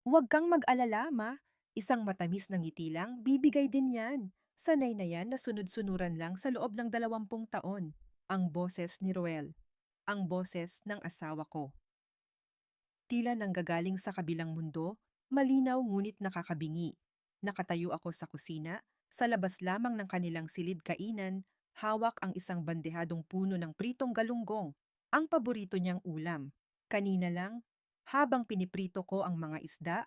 Huwag kang mag-alala, ma. Isang matamis na ngiti lang, bibigay din yan. Sanay na yan na sunod-sunuran lang sa loob ng 20 taon. Ang boses ni Roel. Ang boses ng asawa ko. Tila nanggagaling sa kabilang mundo, malinaw ngunit nakakabingi. Nakatayo ako sa kusina, sa labas lamang ng kanilang silid kainan, hawak ang isang bandehadong puno ng pritong galunggong, ang paborito niyang ulam. Kanina lang, habang piniprito ko ang mga isda,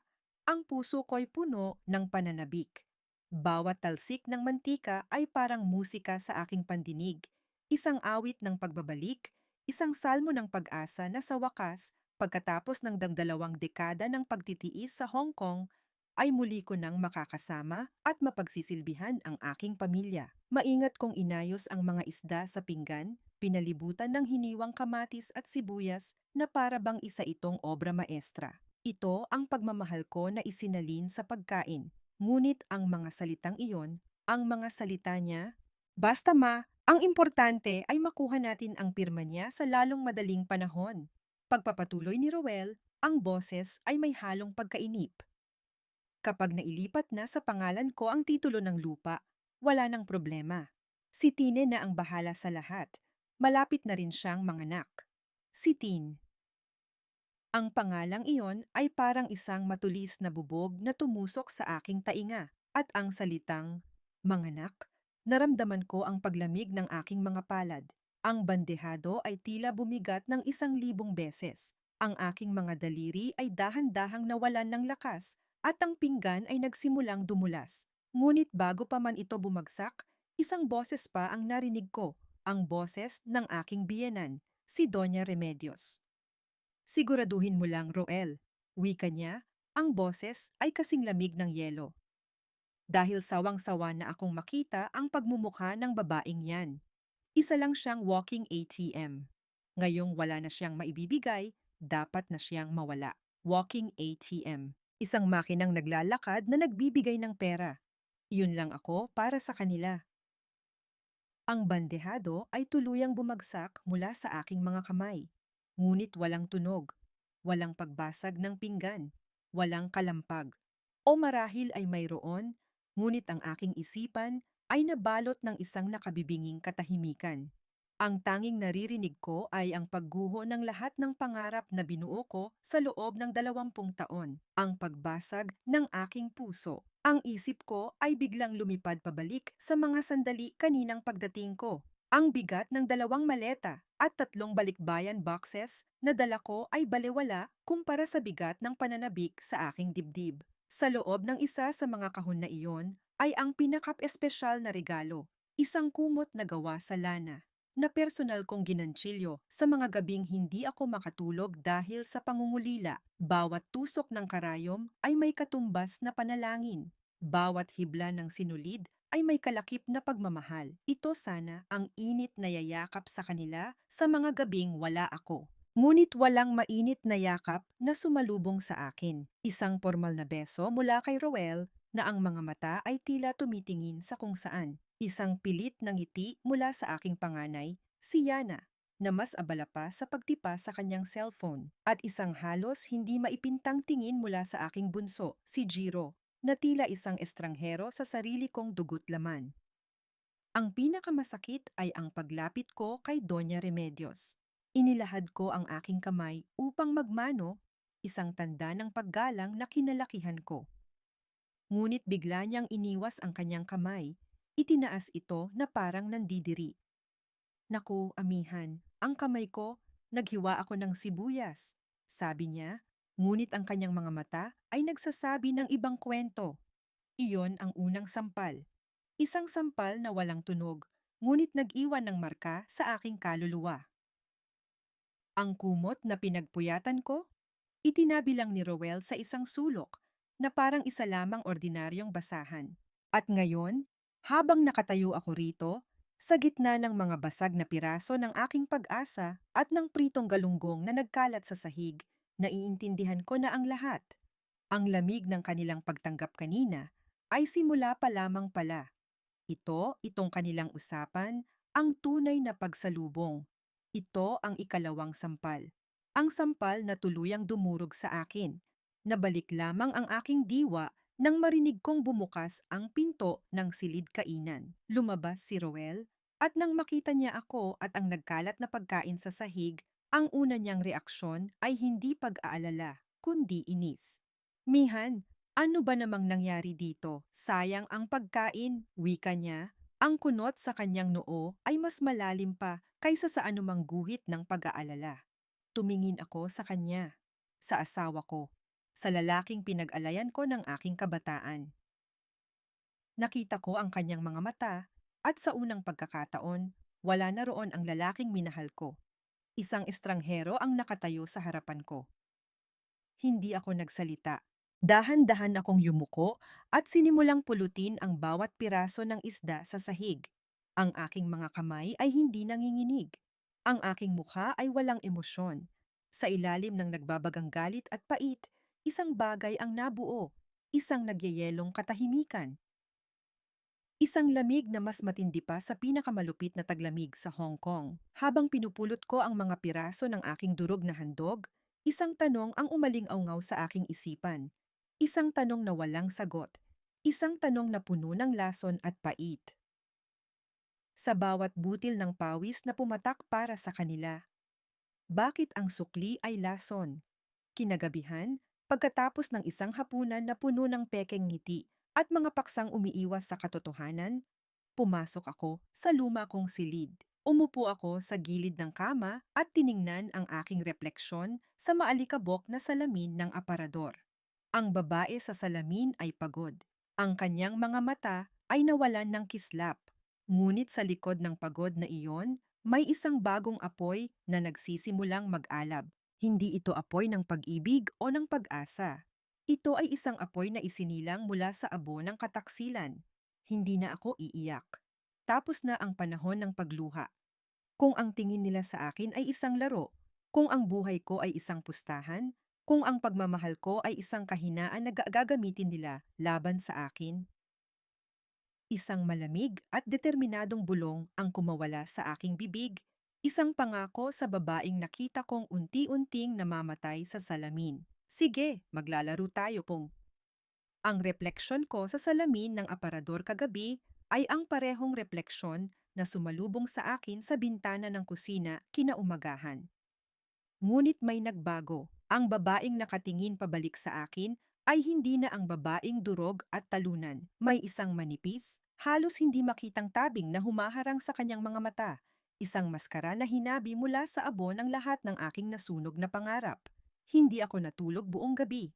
ang puso ko'y puno ng pananabik. Bawat talsik ng mantika ay parang musika sa aking pandinig, isang awit ng pagbabalik, isang salmo ng pag-asa na sa wakas pagkatapos ng dagdalawang dekada ng pagtitiis sa Hong Kong, ay muli ko nang makakasama at mapagsisilbihan ang aking pamilya. Maingat kong inayos ang mga isda sa pinggan, pinalibutan ng hiniwang kamatis at sibuyas na para bang isa itong obra maestra. Ito ang pagmamahal ko na isinalin sa pagkain. Ngunit ang mga salitang iyon, ang mga salita niya, basta ma, ang importante ay makuha natin ang pirma niya sa lalong madaling panahon. Pagpapatuloy ni Roel, ang boses ay may halong pagkainip. Kapag nailipat na sa pangalan ko ang titulo ng lupa, wala nang problema. Si Tine na ang bahala sa lahat. Malapit na rin siyang manganak. Si Tin. Ang pangalang iyon ay parang isang matulis na bubog na tumusok sa aking tainga. At ang salitang, manganak, naramdaman ko ang paglamig ng aking mga palad. Ang bandehado ay tila bumigat ng 1,000 beses. Ang aking mga daliri ay dahan-dahang nawalan ng lakas at ang pinggan ay nagsimulang dumulas. Ngunit bago pa man ito bumagsak, isang boses pa ang narinig ko, ang boses ng aking biyenan, si Doña Remedios. Siguraduhin mo lang, Roel. Wika niya, ang boses ay kasing lamig ng yelo. Dahil sawang-sawa na akong makita ang pagmumukha ng babaeng yan. Isa lang siyang walking ATM. Ngayong wala na siyang maibibigay, dapat na siyang mawala. Walking ATM. Isang makinang naglalakad na nagbibigay ng pera. Iyon lang ako para sa kanila. Ang bandehado ay tuluyang bumagsak mula sa aking mga kamay. Ngunit walang tunog, walang pagbasag ng pinggan, walang kalampag. O marahil ay mayroon, ngunit ang aking isipan ay nabalot ng isang nakabibinging katahimikan. Ang tanging naririnig ko ay ang pagguho ng lahat ng pangarap na binuo ko sa loob ng 20 taon, ang pagbasag ng aking puso. Ang isip ko ay biglang lumipad pabalik sa mga sandali kaninang pagdating ko. Ang bigat ng 2 maleta at 3 balikbayan boxes na dala ko ay balewala kumpara sa bigat ng pananabik sa aking dibdib. Sa loob ng isa sa mga kahon na iyon ay ang pinakap-espesyal na regalo, isang kumot na gawa sa lana na personal kong ginantsilyo sa mga gabing hindi ako makatulog dahil sa pangungulila. Bawat tusok ng karayom ay may katumbas na panalangin. Bawat hibla ng sinulid ay may kalakip na pagmamahal. Ito sana ang init na yayakap sa kanila sa mga gabing wala ako. Ngunit walang mainit na yakap na sumalubong sa akin. Isang formal na beso mula kay Roel na ang mga mata ay tila tumitingin sa kung saan. Isang pilit na ngiti mula sa aking panganay, si Yana, na mas abala pa sa pagtipa sa kanyang cellphone. At isang halos hindi maipintang tingin mula sa aking bunso, si Jiro, na tila isang estranghero sa sarili kong dugot laman. Ang pinakamasakit ay ang paglapit ko kay Doña Remedios. Inilahad ko ang aking kamay upang magmano, isang tanda ng paggalang na kinalakihan ko. Ngunit bigla niyang iniwas ang kanyang kamay, itinaas ito na parang nandidiri. Naku, amihan, ang kamay ko, naghiwa ako ng sibuyas, sabi niya, ngunit ang kanyang mga mata ay nagsasabi ng ibang kwento. Iyon ang unang sampal. Isang sampal na walang tunog, ngunit nag-iwan ng marka sa aking kaluluwa. Ang kumot na pinagpuyatan ko, itinabi lang ni Roel sa isang sulok na parang isa lamang ordinaryong basahan. At ngayon, habang nakatayo ako rito, sa gitna ng mga basag na piraso ng aking pag-asa at ng pritong galunggong na nagkalat sa sahig, naiintindihan ko na ang lahat. Ang lamig ng kanilang pagtanggap kanina ay simula pa lamang pala. Itong kanilang usapan, ang tunay na pagsalubong. Ito ang ikalawang sampal. Ang sampal na tuluyang dumurog sa akin. Nabalik lamang ang aking diwa nang marinig kong bumukas ang pinto ng silid kainan. Lumabas si Roel at nang makita niya ako at ang nagkalat na pagkain sa sahig, ang una niyang reaksyon ay hindi pag-aalala, kundi inis. Mihan, ano ba namang nangyari dito? Sayang ang pagkain, wika niya. Ang kunot sa kanyang noo ay mas malalim pa kaysa sa anumang guhit ng pag-aalala. Tumingin ako sa kanya, sa asawa ko, sa lalaking pinag-alayan ko ng aking kabataan. Nakita ko ang kanyang mga mata at sa unang pagkakataon, wala na roon ang lalaking minahal ko. Isang estranghero ang nakatayo sa harapan ko. Hindi ako nagsalita. Dahan-dahan akong yumuko at sinimulang pulutin ang bawat piraso ng isda sa sahig. Ang aking mga kamay ay hindi nanginginig. Ang aking mukha ay walang emosyon. Sa ilalim ng nagbabagang galit at pait, isang bagay ang nabuo, isang nagyayelong katahimikan. Isang lamig na mas matindi pa sa pinakamalupit na taglamig sa Hong Kong. Habang pinupulot ko ang mga piraso ng aking durog na handog, isang tanong ang umaling-aungaw sa aking isipan. Isang tanong na walang sagot. Isang tanong na puno ng lason at pait. Sa bawat butil ng pawis na pumatak para sa kanila. Bakit ang sukli ay lason? Kinagabihan, pagkatapos ng isang hapunan na puno ng pekeng ngiti at mga paksang umiiwas sa katotohanan, pumasok ako sa luma kong silid. Umupo ako sa gilid ng kama at tiningnan ang aking refleksyon sa maalikabok na salamin ng aparador. Ang babae sa salamin ay pagod. Ang kanyang mga mata ay nawalan ng kislap. Ngunit sa likod ng pagod na iyon, may isang bagong apoy na nagsisimulang mag-alab. Hindi ito apoy ng pag-ibig o ng pag-asa. Ito ay isang apoy na isinilang mula sa abo ng kataksilan. Hindi na ako iiyak. Tapos na ang panahon ng pagluha. Kung ang tingin nila sa akin ay isang laro, kung ang buhay ko ay isang pustahan, kung ang pagmamahal ko ay isang kahinaan na gagamitin nila laban sa akin, isang malamig at determinadong bulong ang kumawala sa aking bibig, isang pangako sa babaeng nakita kong unti-unting namamatay sa salamin. Sige, maglalaro tayo pong. Ang refleksyon ko sa salamin ng aparador kagabi ay ang parehong refleksyon na sumalubong sa akin sa bintana ng kusina kinaumagahan. Ngunit may nagbago. Ang babaeng nakatingin pabalik sa akin ay hindi na ang babaeng durog at talunan. May isang manipis, halos hindi makitang tabing na humaharang sa kanyang mga mata. Isang maskara na hinabi mula sa abo ng lahat ng aking nasunog na pangarap. Hindi ako natulog buong gabi.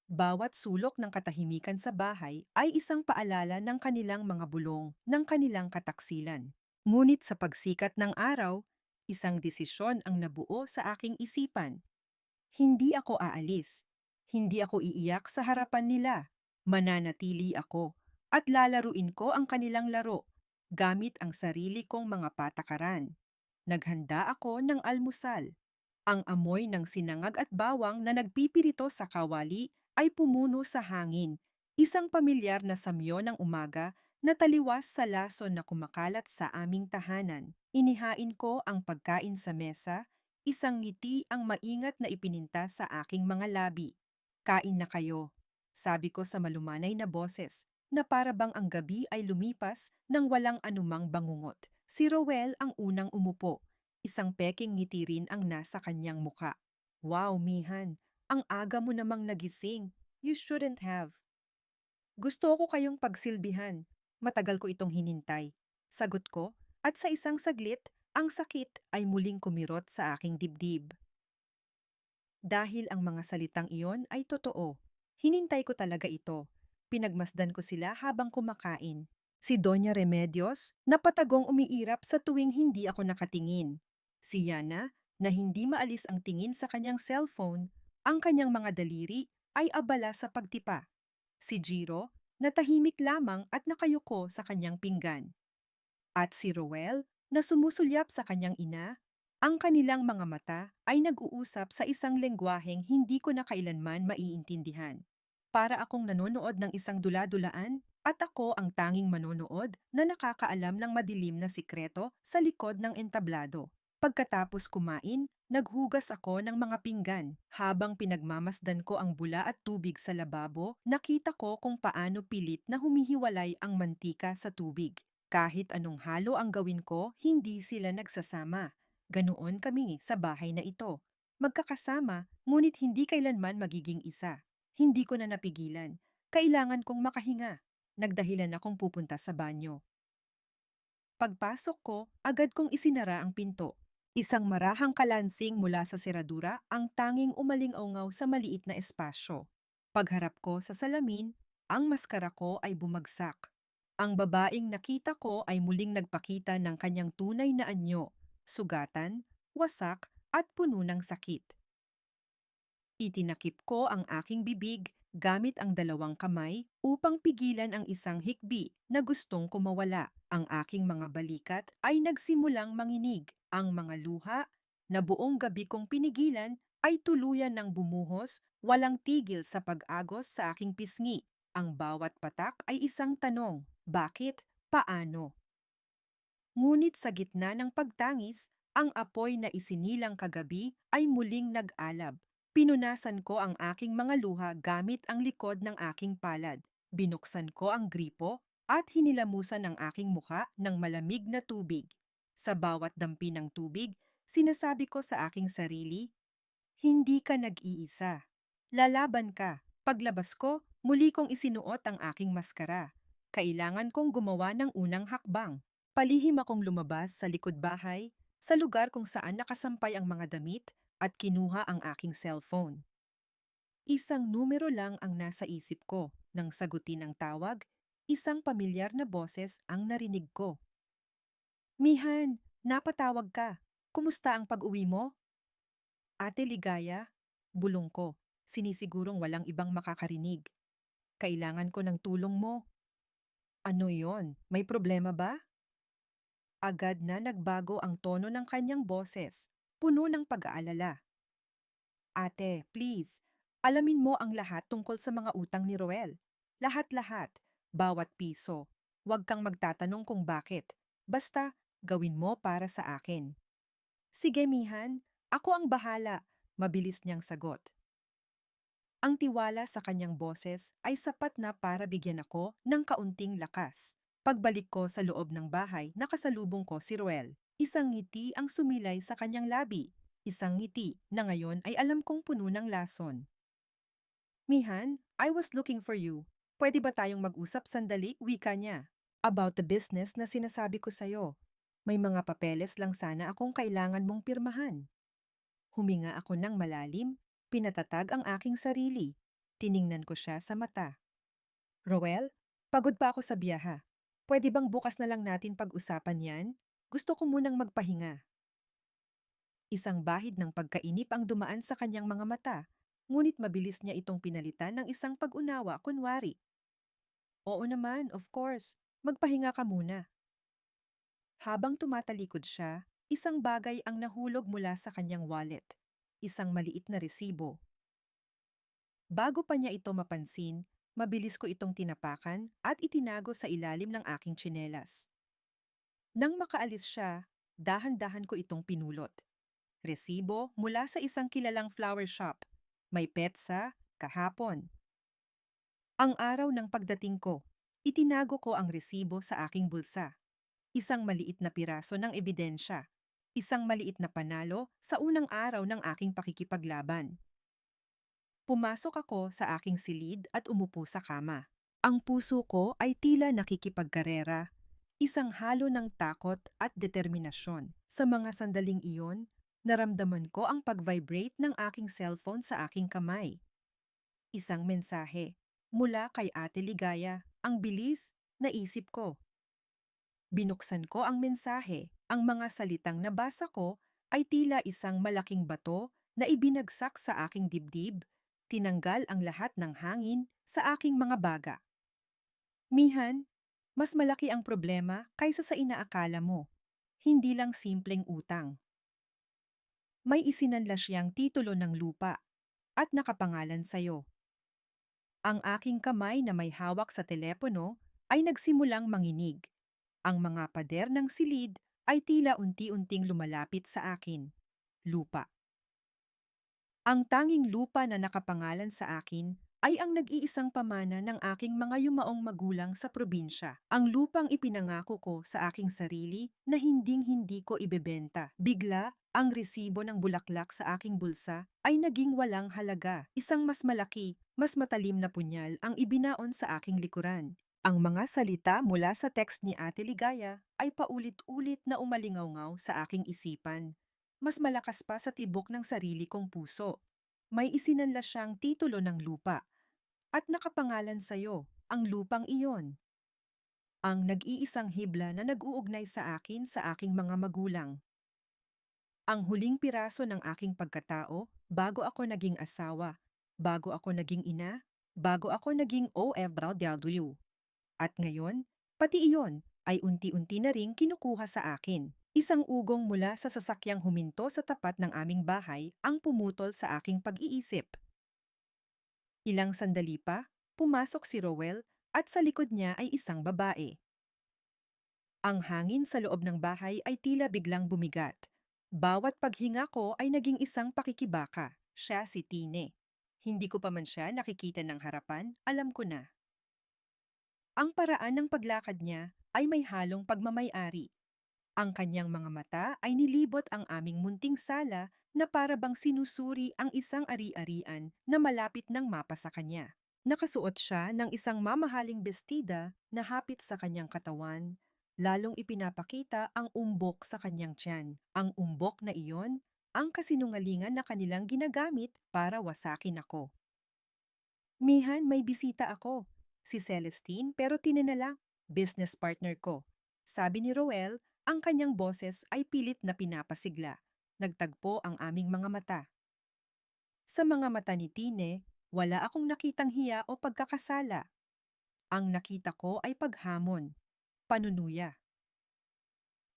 Bawat sulok ng katahimikan sa bahay ay isang paalala ng kanilang mga bulong, ng kanilang kataksilan. Ngunit sa pagsikat ng araw, isang desisyon ang nabuo sa aking isipan. Hindi ako aalis. Hindi ako iiyak sa harapan nila. Mananatili ako at lalaruin ko ang kanilang laro gamit ang sarili kong mga patakaran. Naghanda ako ng almusal. Ang amoy ng sinangag at bawang na nagpipirito sa kawali ay pumuno sa hangin, isang pamilyar na samyo ng umaga na taliwas sa lason na kumakalat sa aming tahanan. Inihain ko ang pagkain sa mesa, isang ngiti ang maingat na ipininta sa aking mga labi. Kain na kayo, sabi ko sa malumanay na boses, na para bang ang gabi ay lumipas nang walang anumang bangungot. Si Roel ang unang umupo. Isang peking ngiti rin ang nasa kanyang muka. Wow, Mihan, ang aga mo namang nagising. You shouldn't have. Gusto ko kayong pagsilbihan. Matagal ko itong hinintay. Sagot ko, at sa isang saglit, ang sakit ay muling kumirot sa aking dibdib. Dahil ang mga salitang iyon ay totoo. Hinintay ko talaga ito. Pinagmasdan ko sila habang kumakain. Si Doña Remedios na patagong umiirap sa tuwing hindi ako nakatingin. Si Yana na hindi maalis ang tingin sa kanyang cellphone, ang kanyang mga daliri ay abala sa pagtipa. Si Jiro na tahimik lamang at nakayuko sa kanyang pinggan. At si Roel na sumusulyap sa kanyang ina, ang kanilang mga mata ay nag-uusap sa isang lengguaheng hindi ko na kailanman maiintindihan. Para akong nanonood ng isang dula-dulaan at ako ang tanging manonood na nakakaalam ng madilim na sikreto sa likod ng entablado. Pagkatapos kumain, naghugas ako ng mga pinggan. Habang pinagmamasdan ko ang bula at tubig sa lababo, nakita ko kung paano pilit na humihiwalay ang mantika sa tubig. Kahit anong halo ang gawin ko, hindi sila nagsasama. Ganoon kami sa bahay na ito. Magkakasama, ngunit hindi kailanman magiging isa. Hindi ko na napigilan. Kailangan kong makahinga. Nagdahilan akong pupunta sa banyo. Pagpasok ko, agad kong isinara ang pinto. Isang marahang kalansing mula sa seradura ang tanging umaling-aungaw sa maliit na espasyo. Pagharap ko sa salamin, ang maskara ko ay bumagsak. Ang babaeng nakita ko ay muling nagpakita ng kanyang tunay na anyo, sugatan, wasak at puno ng sakit. Itinakip ko ang aking bibig gamit ang dalawang kamay upang pigilan ang isang hikbi na gustong kumawala. Ang aking mga balikat ay nagsimulang manginig. Ang mga luha na buong gabi kong pinigilan ay tuluyan ng bumuhos, walang tigil sa pag-agos sa aking pisngi. Ang bawat patak ay isang tanong, bakit, paano? Ngunit sa gitna ng pagtangis, ang apoy na isinilang kagabi ay muling nag-alab. Pinunasan ko ang aking mga luha gamit ang likod ng aking palad. Binuksan ko ang gripo at hinilamusan ang aking mukha ng malamig na tubig. Sa bawat dampi ng tubig, sinasabi ko sa aking sarili, hindi ka nag-iisa. Lalaban ka. Paglabas ko, muli kong isinuot ang aking maskara. Kailangan kong gumawa ng unang hakbang. Palihim akong lumabas sa likod bahay, sa lugar kung saan nakasampay ang mga damit at kinuha ang aking cellphone. Isang numero lang ang nasa isip ko. Nang sagutin ang tawag, isang pamilyar na boses ang narinig ko. Mihan, napatawag ka. Kumusta ang pag-uwi mo? Ate Ligaya, bulong ko, sinisigurong walang ibang makakarinig. Kailangan ko ng tulong mo. Ano yon? May problema ba? Agad na nagbago ang tono ng kanyang boses, puno ng pag-aalala. Ate, please, alamin mo ang lahat tungkol sa mga utang ni Roel. Lahat-lahat, bawat piso. Huwag kang magtatanong kung bakit. Basta, gawin mo para sa akin. Sige, Mihan, ako ang bahala, mabilis niyang sagot. Ang tiwala sa kanyang boses ay sapat na para bigyan ako ng kaunting lakas. Pagbalik ko sa loob ng bahay, nakasalubong ko si Ruel. Isang ngiti ang sumilay sa kanyang labi. Isang ngiti na ngayon ay alam kong puno ng lason. Mihan, I was looking for you. Pwede ba tayong mag-usap sandali, wika niya? About the business na sinasabi ko sa'yo. May mga papeles lang sana akong kailangan mong pirmahan. Huminga ako ng malalim, pinatatag ang aking sarili. Tiningnan ko siya sa mata. Roel, pagod pa ako sa biyaha. Pwede bang bukas na lang natin pag-usapan yan? Gusto ko munang magpahinga. Isang bahid ng pagkainip ang dumaan sa kanyang mga mata, ngunit mabilis niya itong pinalitan ng isang pag-unawa kunwari. Oo naman, of course. Magpahinga ka muna. Habang tumatalikod siya, isang bagay ang nahulog mula sa kanyang wallet. Isang maliit na resibo. Bago pa niya ito mapansin, mabilis ko itong tinapakan at itinago sa ilalim ng aking tsinelas. Nang makaalis siya, dahan-dahan ko itong pinulot. Resibo mula sa isang kilalang flower shop. May petsa, kahapon. Ang araw ng pagdating ko, itinago ko ang resibo sa aking bulsa. Isang maliit na piraso ng ebidensya. Isang maliit na panalo sa unang araw ng aking pakikipaglaban. Pumasok ako sa aking silid at umupo sa kama. Ang puso ko ay tila nakikipagkarera, isang halo ng takot at determinasyon. Sa mga sandaling iyon, naramdaman ko ang pag-vibrate ng aking cellphone sa aking kamay. Isang mensahe mula kay Ate Ligaya. Ang bilis, naisip ko. Binuksan ko ang mensahe. Ang mga salitang nabasa ko ay tila isang malaking bato na ibinagsak sa aking dibdib. Tinanggal ang lahat ng hangin sa aking mga baga. Mihan, mas malaki ang problema kaysa sa inaakala mo. Hindi lang simpleng utang. May isinanla siyang titulo ng lupa at nakapangalan sa'yo. Ang aking kamay na may hawak sa telepono ay nagsimulang manginig. Ang mga pader ng silid ay tila unti-unting lumalapit sa akin. Lupa. Ang tanging lupa na nakapangalan sa akin ay ang nag-iisang pamana ng aking mga yumaong magulang sa probinsya. Ang lupang ipinangako ko sa aking sarili na hinding-hindi ko ibebenta. Bigla, ang resibo ng bulaklak sa aking bulsa ay naging walang halaga. Isang mas malaki, mas matalim na punyal ang ibinaon sa aking likuran. Ang mga salita mula sa text ni Ate Ligaya ay paulit-ulit na umalingaw sa aking isipan. Mas malakas pa sa tibok ng sarili kong puso. May isinanla siyang titulo ng lupa at nakapangalan sa'yo, ang lupang iyon. Ang nag-iisang hibla na nag-uugnay sa akin sa aking mga magulang. Ang huling piraso ng aking pagkatao bago ako naging asawa, bago ako naging ina, bago ako naging OFW. At ngayon, pati iyon ay unti-unti na ring kinukuha sa akin. Isang ugong mula sa sasakyang huminto sa tapat ng aming bahay ang pumutol sa aking pag-iisip. Ilang sandali pa, pumasok si Rowel at sa likod niya ay isang babae. Ang hangin sa loob ng bahay ay tila biglang bumigat. Bawat paghinga ko ay naging isang pakikibaka. Siya si Tine. Hindi ko pa man siya nakikita ng harapan, alam ko na. Ang paraan ng paglakad niya ay may halong pagmamay-ari. Ang kanyang mga mata ay nilibot ang aming munting sala na para bang sinusuri ang isang ari-arian na malapit ng mapa sa kanya. Nakasuot siya ng isang mamahaling bestida na hapit sa kanyang katawan, lalong ipinapakita ang umbok sa kanyang tiyan. Ang umbok na iyon, ang kasinungalingan na kanilang ginagamit para wasakin ako. Mihan, may bisita ako. Si Celestine, pero tininala, business partner ko. Sabi ni Roel, ang kanyang boses ay pilit na pinapasigla. Nagtagpo ang aming mga mata. Sa mga mata ni Tine, wala akong nakitang hiya o pagkakasala. Ang nakita ko ay paghamon, panunuya.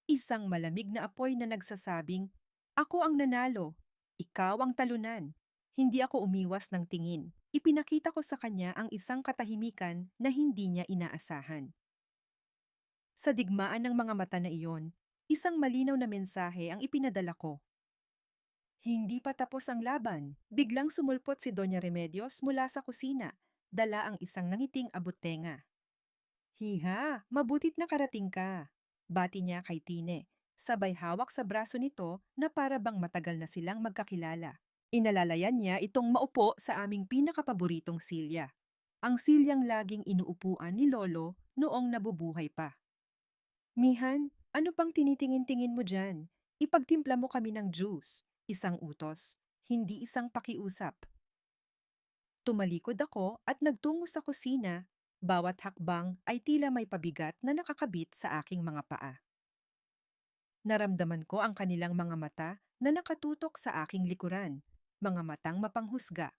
Isang malamig na apoy na nagsasabing, "Ako ang nanalo, ikaw ang talunan." Hindi ako umiwas ng tingin. Ipinakita ko sa kanya ang isang katahimikan na hindi niya inaasahan. Sa digmaan ng mga mata na iyon, isang malinaw na mensahe ang ipinadala ko. Hindi pa tapos ang laban. Biglang sumulpot si Doña Remedios mula sa kusina, dala ang isang nangiting abutenga. "Hiha, mabutit na karating ka," bati niya kay Tine, sabay hawak sa braso nito na para bang matagal na silang magkakilala. Inalalayan niya itong maupo sa aming pinakapaboritong silya, ang silyang laging inuupuan ni Lolo noong nabubuhay pa. "Mihan, ano pang tinitingin-tingin mo dyan? Ipagtimpla mo kami ng juice." Isang utos, hindi isang pakiusap. Tumalikod ako at nagtungo sa kusina. Bawat hakbang ay tila may pabigat na nakakabit sa aking mga paa. Naramdaman ko ang kanilang mga mata na nakatutok sa aking likuran, mga matang mapanghusga.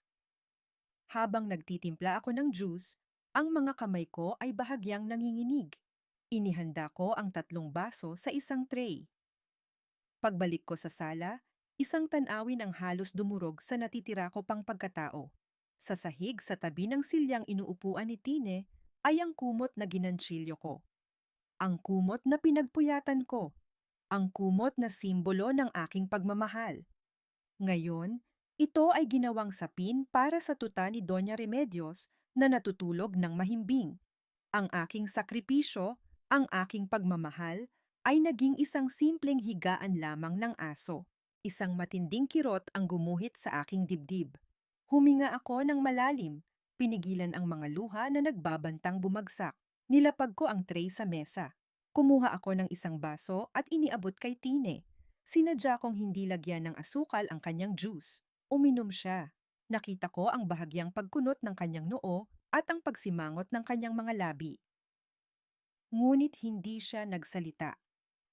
Habang nagtitimpla ako ng juice, ang mga kamay ko ay bahagyang nanginginig. Inihanda ko ang 3 baso sa isang tray. Pagbalik ko sa sala, isang tanawin ang halos dumurog sa natitira ko pang pagkatao. Sa sahig sa tabi ng silyang inuupuan ni Tine ay ang kumot na ginansilyo ko. Ang kumot na pinagpuyatan ko. Ang kumot na simbolo ng aking pagmamahal. Ngayon, ito ay ginawang sapin para sa tuta ni Doña Remedios na natutulog ng mahimbing. Ang aking sakripisyo, ang aking pagmamahal, ay naging isang simpleng higaan lamang ng aso. Isang matinding kirot ang gumuhit sa aking dibdib. Huminga ako ng malalim, pinigilan ang mga luha na nagbabantang bumagsak. Nilapag ko ang tray sa mesa. Kumuha ako ng isang baso at iniabot kay Tine. Sinadya kong hindi lagyan ng asukal ang kanyang juice. Uminom siya. Nakita ko ang bahagyang pagkunot ng kanyang noo at ang pagsimangot ng kanyang mga labi. Ngunit hindi siya nagsalita.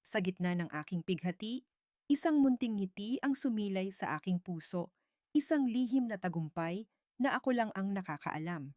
Sa gitna ng aking pighati, isang munting ngiti ang sumilay sa aking puso, isang lihim na tagumpay na ako lang ang nakakaalam.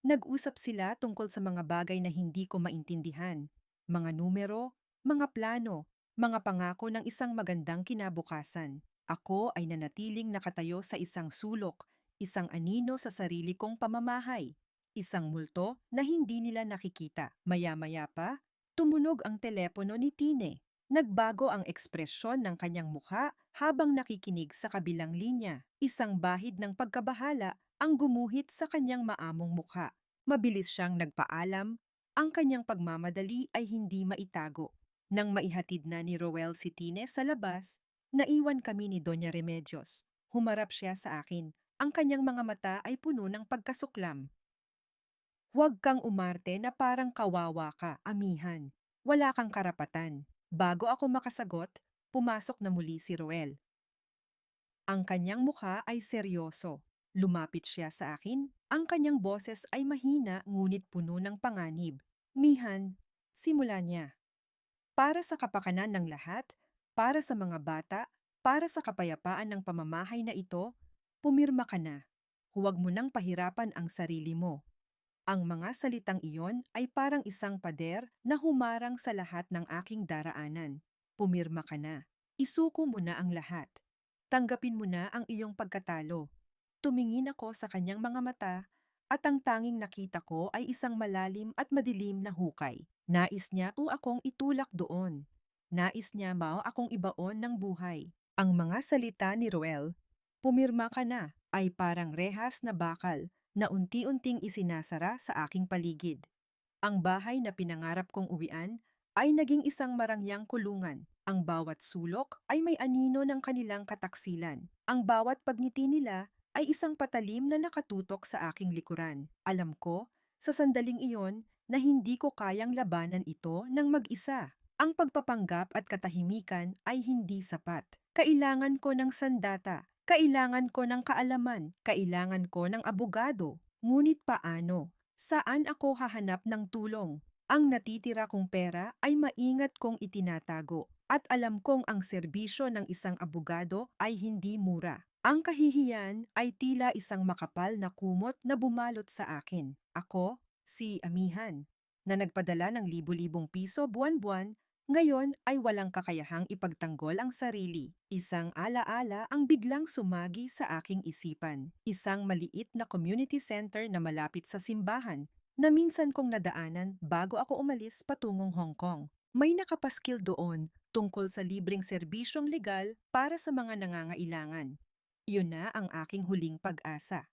Nag-usap sila tungkol sa mga bagay na hindi ko maintindihan, mga numero, mga plano, mga pangako ng isang magandang kinabukasan. Ako ay nanatiling nakatayo sa isang sulok, isang anino sa sarili kong pamamahay, isang multo na hindi nila nakikita. Maya-maya pa, Tumunog ang telepono ni Tine. Nagbago ang ekspresyon ng kanyang mukha habang nakikinig sa kabilang linya. Isang bahid ng pagkabahala ang gumuhit sa kanyang maamong mukha. Mabilis siyang nagpaalam, ang kanyang pagmamadali ay hindi maitago. Nang maihatid na ni Roel si Tine sa labas, naiwan kami ni Doña Remedios. Humarap siya sa akin. Ang kanyang mga mata ay puno ng pagkasuklam. Huwag kang umarte na parang kawawa ka, amihan. Wala kang karapatan. Bago ako makasagot, pumasok na muli si Roel. Ang kanyang mukha ay seryoso. Lumapit siya sa akin. Ang kanyang boses ay mahina ngunit puno ng panganib. Mihan, simula niya. Para sa kapakanan ng lahat, para sa mga bata, para sa kapayapaan ng pamamahay na ito, pumirma ka na. Huwag mo nang pahirapan ang sarili mo. Ang mga salitang iyon ay parang isang pader na humarang sa lahat ng aking daraanan. Pumirma ka na. Isuko mo na ang lahat. Tanggapin mo na ang iyong pagkatalo. Tumingin ako sa kanyang mga mata at ang tanging nakita ko ay isang malalim at madilim na hukay. Nais niya o akong itulak doon. Nais niya mao akong ibaon ng buhay. Ang mga salita ni Roel, pumirma ka na, ay parang rehas na bakal na unti-unting isinasara sa aking paligid. Ang bahay na pinangarap kong uwian ay naging isang marangyang kulungan. Ang bawat sulok ay may anino ng kanilang kataksilan. Ang bawat pagngiti nila ay isang patalim na nakatutok sa aking likuran. Alam ko, sa sandaling iyon, na hindi ko kayang labanan ito ng mag-isa. Ang pagpapanggap at katahimikan ay hindi sapat. Kailangan ko ng sandata. Kailangan ko ng kaalaman, kailangan ko ng abogado. Ngunit paano? Saan ako hahanap ng tulong? Ang natitira kong pera ay maingat kong itinatago at alam kong ang serbisyo ng isang abogado ay hindi mura. Ang kahihiyan ay tila isang makapal na kumot na bumalot sa akin. Ako, si Amihan, na nagpadala ng libu-libong piso buwan-buwan, ngayon ay walang kakayahang ipagtanggol ang sarili. Isang alaala ang biglang sumagi sa aking isipan. Isang maliit na community center na malapit sa simbahan na minsan kong nadaanan bago ako umalis patungong Hong Kong. May nakapaskil doon tungkol sa libreng serbisyong legal para sa mga nangangailangan. Yun na ang aking huling pag-asa.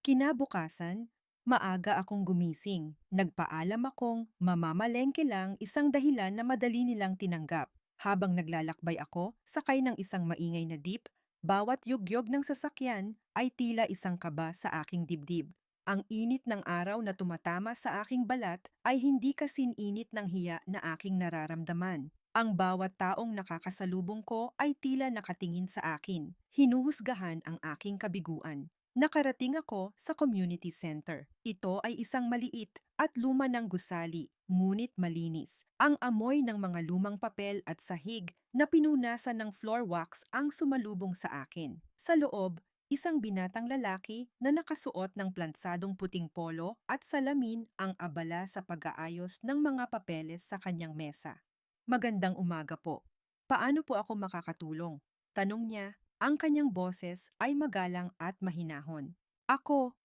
Kinabukasan, maaga akong gumising. Nagpaalam akong mamamalengke lang, isang dahilan na madali nilang tinanggap. Habang naglalakbay ako, sakay ng isang maingay na jeep, bawat yugyog ng sasakyan ay tila isang kaba sa aking dibdib. Ang init ng araw na tumatama sa aking balat ay hindi kasing init ng hiya na aking nararamdaman. Ang bawat taong nakakasalubong ko ay tila nakatingin sa akin. Hinuhusgahan ang aking kabiguan. Nakarating ako sa community center. Ito ay isang maliit at luma ng gusali, ngunit malinis. Ang amoy ng mga lumang papel at sahig na pinunasan ng floor wax ang sumalubong sa akin. Sa loob, isang binatang lalaki na nakasuot ng plansadong puting polo at salamin ang abala sa pag-aayos ng mga papeles sa kanyang mesa. Magandang umaga po. Paano po ako makakatulong? Tanong niya. Ang kanyang boses ay magalang at mahinahon. Ako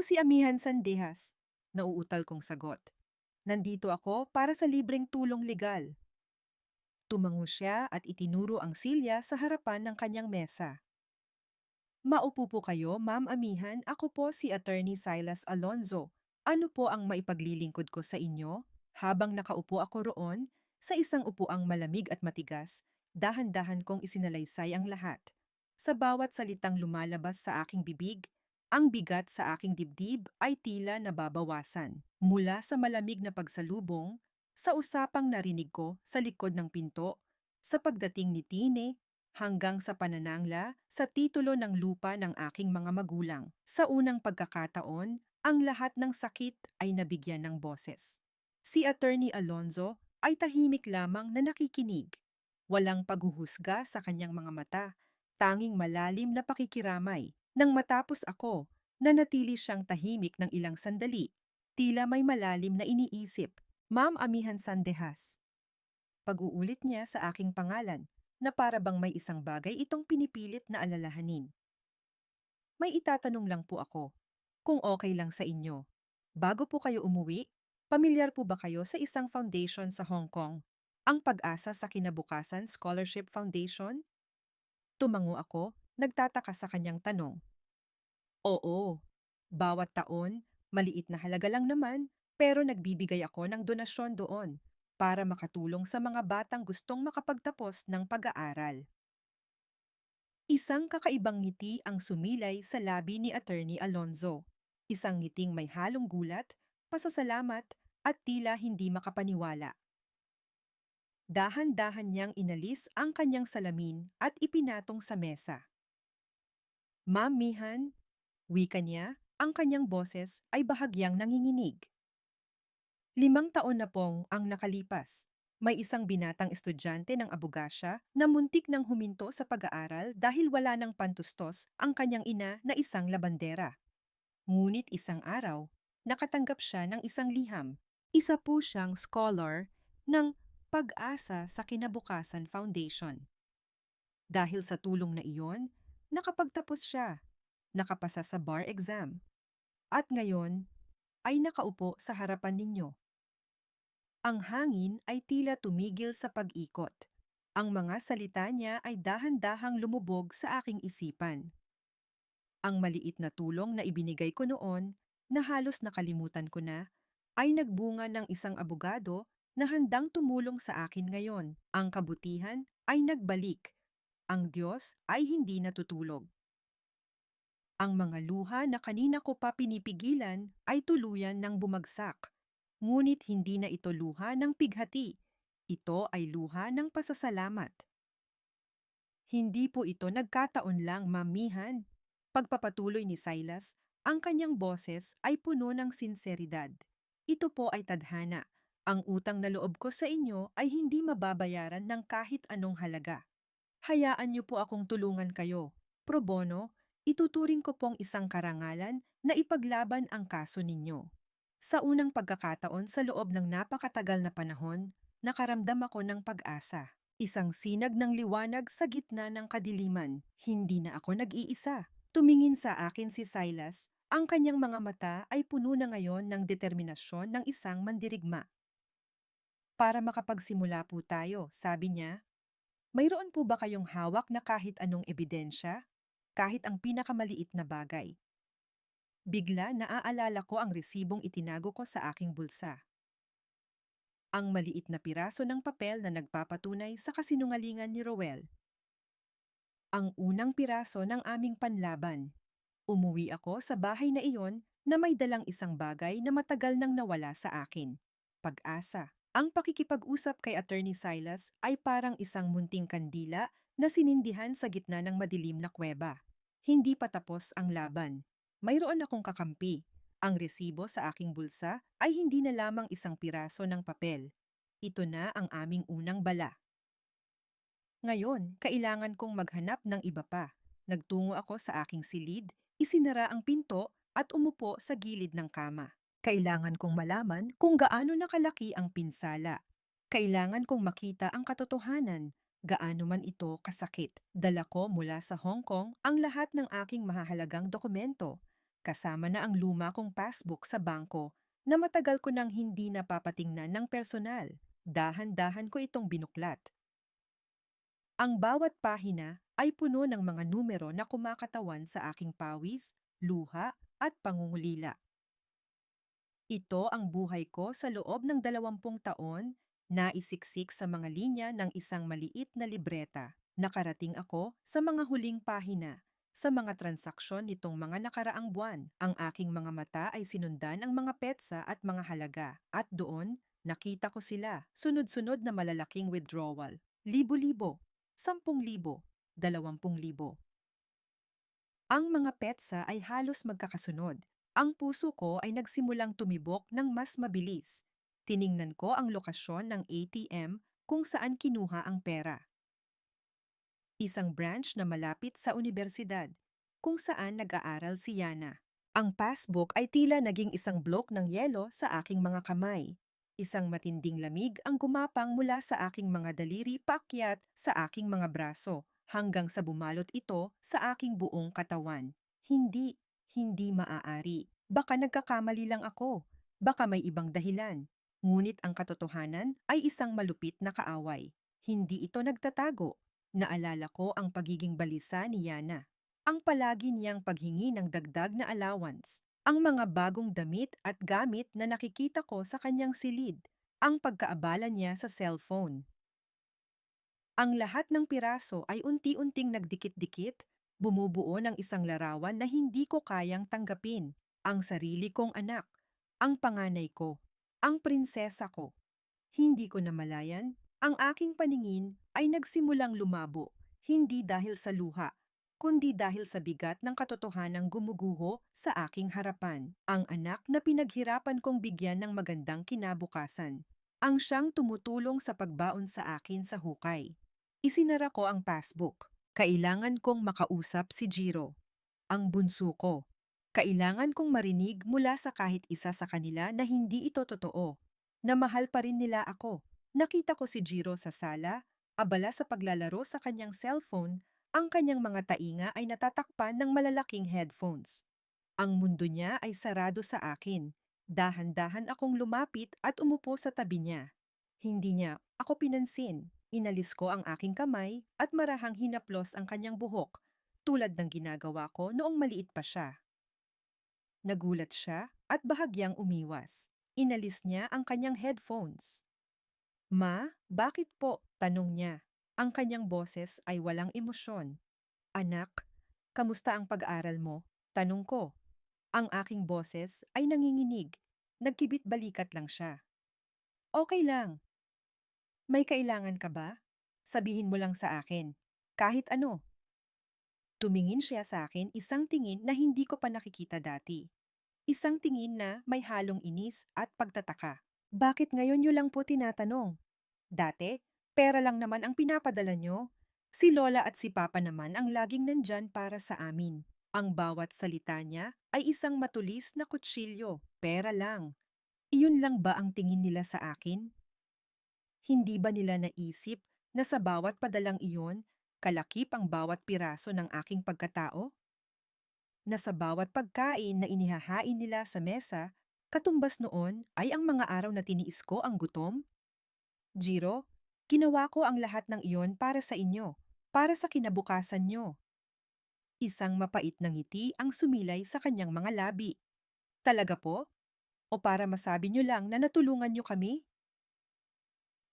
si Amihan Sandehas. Nauutal kong sagot. Nandito ako para sa libreng tulong legal. Tumango siya at itinuro ang silya sa harapan ng kanyang mesa. Maupo po kayo, Ma'am Amihan. Ako po si Attorney Silas Alonzo. Ano po ang maipaglilingkod ko sa inyo? Habang nakaupo ako roon, sa isang upuang malamig at matigas, dahan-dahan kong isinalaysay ang lahat. Sa bawat salitang lumalabas sa aking bibig, ang bigat sa aking dibdib ay tila nababawasan. Mula sa malamig na pagsalubong, sa usapang narinig ko sa likod ng pinto, sa pagdating ni Tine, hanggang sa pananangla sa titulo ng lupa ng aking mga magulang. Sa unang pagkakataon, ang lahat ng sakit ay nabigyan ng boses. Si Attorney Alonzo ay tahimik lamang na nakikinig. Walang paghuhusga sa kanyang mga mata, tanging malalim na pakikiramay. Nang matapos ako, nanatili siyang tahimik ng ilang sandali. Tila may malalim na iniisip. Ma'am Amihan Sandehas. Pag-uulit niya sa aking pangalan, na para bang may isang bagay itong pinipilit na alalahanin. May itatanong lang po ako, kung okay lang sa inyo. Bago po kayo umuwi, Pamilyar po ba kayo sa isang foundation sa Hong Kong? Ang Pag-asa sa Kinabukasan Scholarship Foundation? Tumango ako, nagtataka sa kanyang tanong. Oo, bawat taon, maliit na halaga lang naman, pero nagbibigay ako ng donasyon doon para makatulong sa mga batang gustong makapagtapos ng pag-aaral. Isang kakaibang ngiti ang sumilay sa labi ni Attorney Alonzo. Isang ngiting may halong gulat, pasasalamat, at tila hindi makapaniwala. Dahan-dahan niyang inalis ang kanyang salamin at ipinatong sa mesa. Ma'am Mihan, wika niya, ang kanyang boses ay bahagyang nanginginig. 5 taon na pong ang nakalipas. May isang binatang estudyante ng abogasya na muntik nang huminto sa pag-aaral dahil wala ng pantustos ang kanyang ina na isang labandera. Ngunit isang araw, nakatanggap siya ng isang liham. Isa po siyang scholar ng Pag-asa sa Kinabukasan Foundation. Dahil sa tulong na iyon, nakapagtapos siya, nakapasa sa bar exam, at ngayon ay nakaupo sa harapan ninyo. Ang hangin ay tila tumigil sa pag-ikot. Ang mga salita niya ay dahan-dahang lumubog sa aking isipan. Ang maliit na tulong na ibinigay ko noon, na halos nakalimutan ko na, ay nagbunga ng isang abogado na handang tumulong sa akin ngayon. Ang kabutihan ay nagbalik. Ang Diyos ay hindi natutulog. Ang mga luha na kanina ko pa pinipigilan ay tuluyan ng bumagsak. Ngunit hindi na ito luha ng pighati. Ito ay luha ng pasasalamat. Hindi po ito nagkataon lang, mamihan. Pagpapatuloy ni Silas, ang kanyang boses ay puno ng sinseridad. Ito po ay tadhana. Ang utang na loob ko sa inyo ay hindi mababayaran ng kahit anong halaga. Hayaan niyo po akong tulungan kayo. Pro bono, ituturing ko pong isang karangalan na ipaglaban ang kaso ninyo. Sa unang pagkakataon sa loob ng napakatagal na panahon, nakaramdam ako ng pag-asa. Isang sinag ng liwanag sa gitna ng kadiliman. Hindi na ako nag-iisa. Tumingin sa akin si Silas. Ang kanyang mga mata ay puno na ngayon ng determinasyon ng isang mandirigma. Para makapagsimula po tayo, sabi niya. Mayroon po ba kayong hawak na kahit anong ebidensya? Kahit ang pinakamaliit na bagay? Bigla naaalala ko ang resibong itinago ko sa aking bulsa. Ang maliit na piraso ng papel na nagpapatunay sa kasinungalingan ni Roel. Ang unang piraso ng aming panlaban. Umuwi ako sa bahay na iyon na may dalang isang bagay na matagal nang nawala sa akin. Pag-asa. Ang pakikipag-usap kay Attorney Silas ay parang isang munting kandila na sinindihan sa gitna ng madilim na kuweba. Hindi pa tapos ang laban. Mayroon akong kakampi. Ang resibo sa aking bulsa ay hindi na lamang isang piraso ng papel. Ito na ang aming unang bala. Ngayon, kailangan kong maghanap ng iba pa. Nagtungo ako sa aking silid, isinara ang pinto at umupo sa gilid ng kama. Kailangan kong malaman kung gaano nakalaki ang pinsala. Kailangan kong makita ang katotohanan, gaano man ito kasakit. Dala ko mula sa Hong Kong ang lahat ng aking mahahalagang dokumento, kasama na ang luma kong passbook sa bangko na matagal ko nang hindi napapatingnan ng personal. Dahan-dahan ko itong binuklat. Ang bawat pahina ay puno ng mga numero na kumakatawan sa aking pawis, luha at pangungulila. Ito ang buhay ko sa loob ng 20 taon, naisiksik sa mga linya ng isang maliit na libreta. Nakarating ako sa mga huling pahina, sa mga transaksyon nitong mga nakaraang buwan. Ang aking mga mata ay sinundan ang mga petsa at mga halaga. At doon, nakita ko sila, sunod-sunod na malalaking withdrawal. Libo-libo, 10,000, 20,000. Ang mga petsa ay halos magkakasunod. Ang puso ko ay nagsimulang tumibok ng mas mabilis. Tiningnan ko ang lokasyon ng ATM kung saan kinuha ang pera. Isang branch na malapit sa universidad, kung saan nag-aaral si Yana. Ang passbook ay tila naging isang blok ng yelo sa aking mga kamay. Isang matinding lamig ang gumapang mula sa aking mga daliri paakyat sa aking mga braso, hanggang sa bumalot ito sa aking buong katawan. Hindi maaari. Baka nagkakamali lang ako. Baka may ibang dahilan. Ngunit ang katotohanan ay isang malupit na kaaway. Hindi ito nagtatago. Naalala ko ang pagiging balisa ni Yana. Ang palagi niyang paghingi ng dagdag na allowance. Ang mga bagong damit at gamit na nakikita ko sa kanyang silid. Ang pagkaabala niya sa cellphone. Ang lahat ng piraso ay unti-unting nagdikit-dikit, bumubuo ng isang larawan na hindi ko kayang tanggapin. Ang sarili kong anak, ang panganay ko, ang prinsesa ko. Hindi ko namalayan, ang aking paningin ay nagsimulang lumabo, hindi dahil sa luha, kundi dahil sa bigat ng katotohanang gumuguho sa aking harapan. Ang anak na pinaghirapan kong bigyan ng magandang kinabukasan. Ang siyang tumutulong sa pagbaon sa akin sa hukay. Isinara ko ang passbook. Kailangan kong makausap si Jiro, ang bunso ko. Kailangan kong marinig mula sa kahit isa sa kanila na hindi ito totoo, na mahal pa rin nila ako. Nakita ko si Jiro sa sala, abala sa paglalaro sa kanyang cellphone, ang kanyang mga tainga ay natatakpan ng malalaking headphones. Ang mundo niya ay sarado sa akin. Dahan-dahan akong lumapit at umupo sa tabi niya. Hindi niya ako pinansin. Inalis ko ang aking kamay at marahang hinaplos ang kanyang buhok, tulad ng ginagawa ko noong maliit pa siya. Nagulat siya at bahagyang umiwas. Inalis niya ang kanyang headphones. Ma, bakit po? Tanong niya. Ang kanyang boses ay walang emosyon. Anak, kamusta ang pag-aaral mo? Tanong ko. Ang aking boses ay nanginginig. Nagkibit-balikat lang siya. Okay lang. May kailangan ka ba? Sabihin mo lang sa akin. Kahit ano. Tumingin siya sa akin isang tingin na hindi ko pa nakikita dati. Isang tingin na may halong inis at pagtataka. Bakit ngayon niyo lang po tinatanong? Dati, pera lang naman ang pinapadala niyo. Si Lola at si Papa naman ang laging nandyan para sa amin. Ang bawat salita niya ay isang matulis na kutsilyo. Pera lang. Iyon lang ba ang tingin nila sa akin? Hindi ba nila naisip na sa bawat padalang iyon, kalakip ang bawat piraso ng aking pagkatao? Na sa bawat pagkain na inihahain nila sa mesa, katumbas noon ay ang mga araw na tiniis ko ang gutom? Jiro, ginawa ko ang lahat ng iyon para sa inyo, para sa kinabukasan nyo. Isang mapait na ngiti ang sumilay sa kanyang mga labi. Talaga po? O para masabi nyo lang na natulungan nyo kami?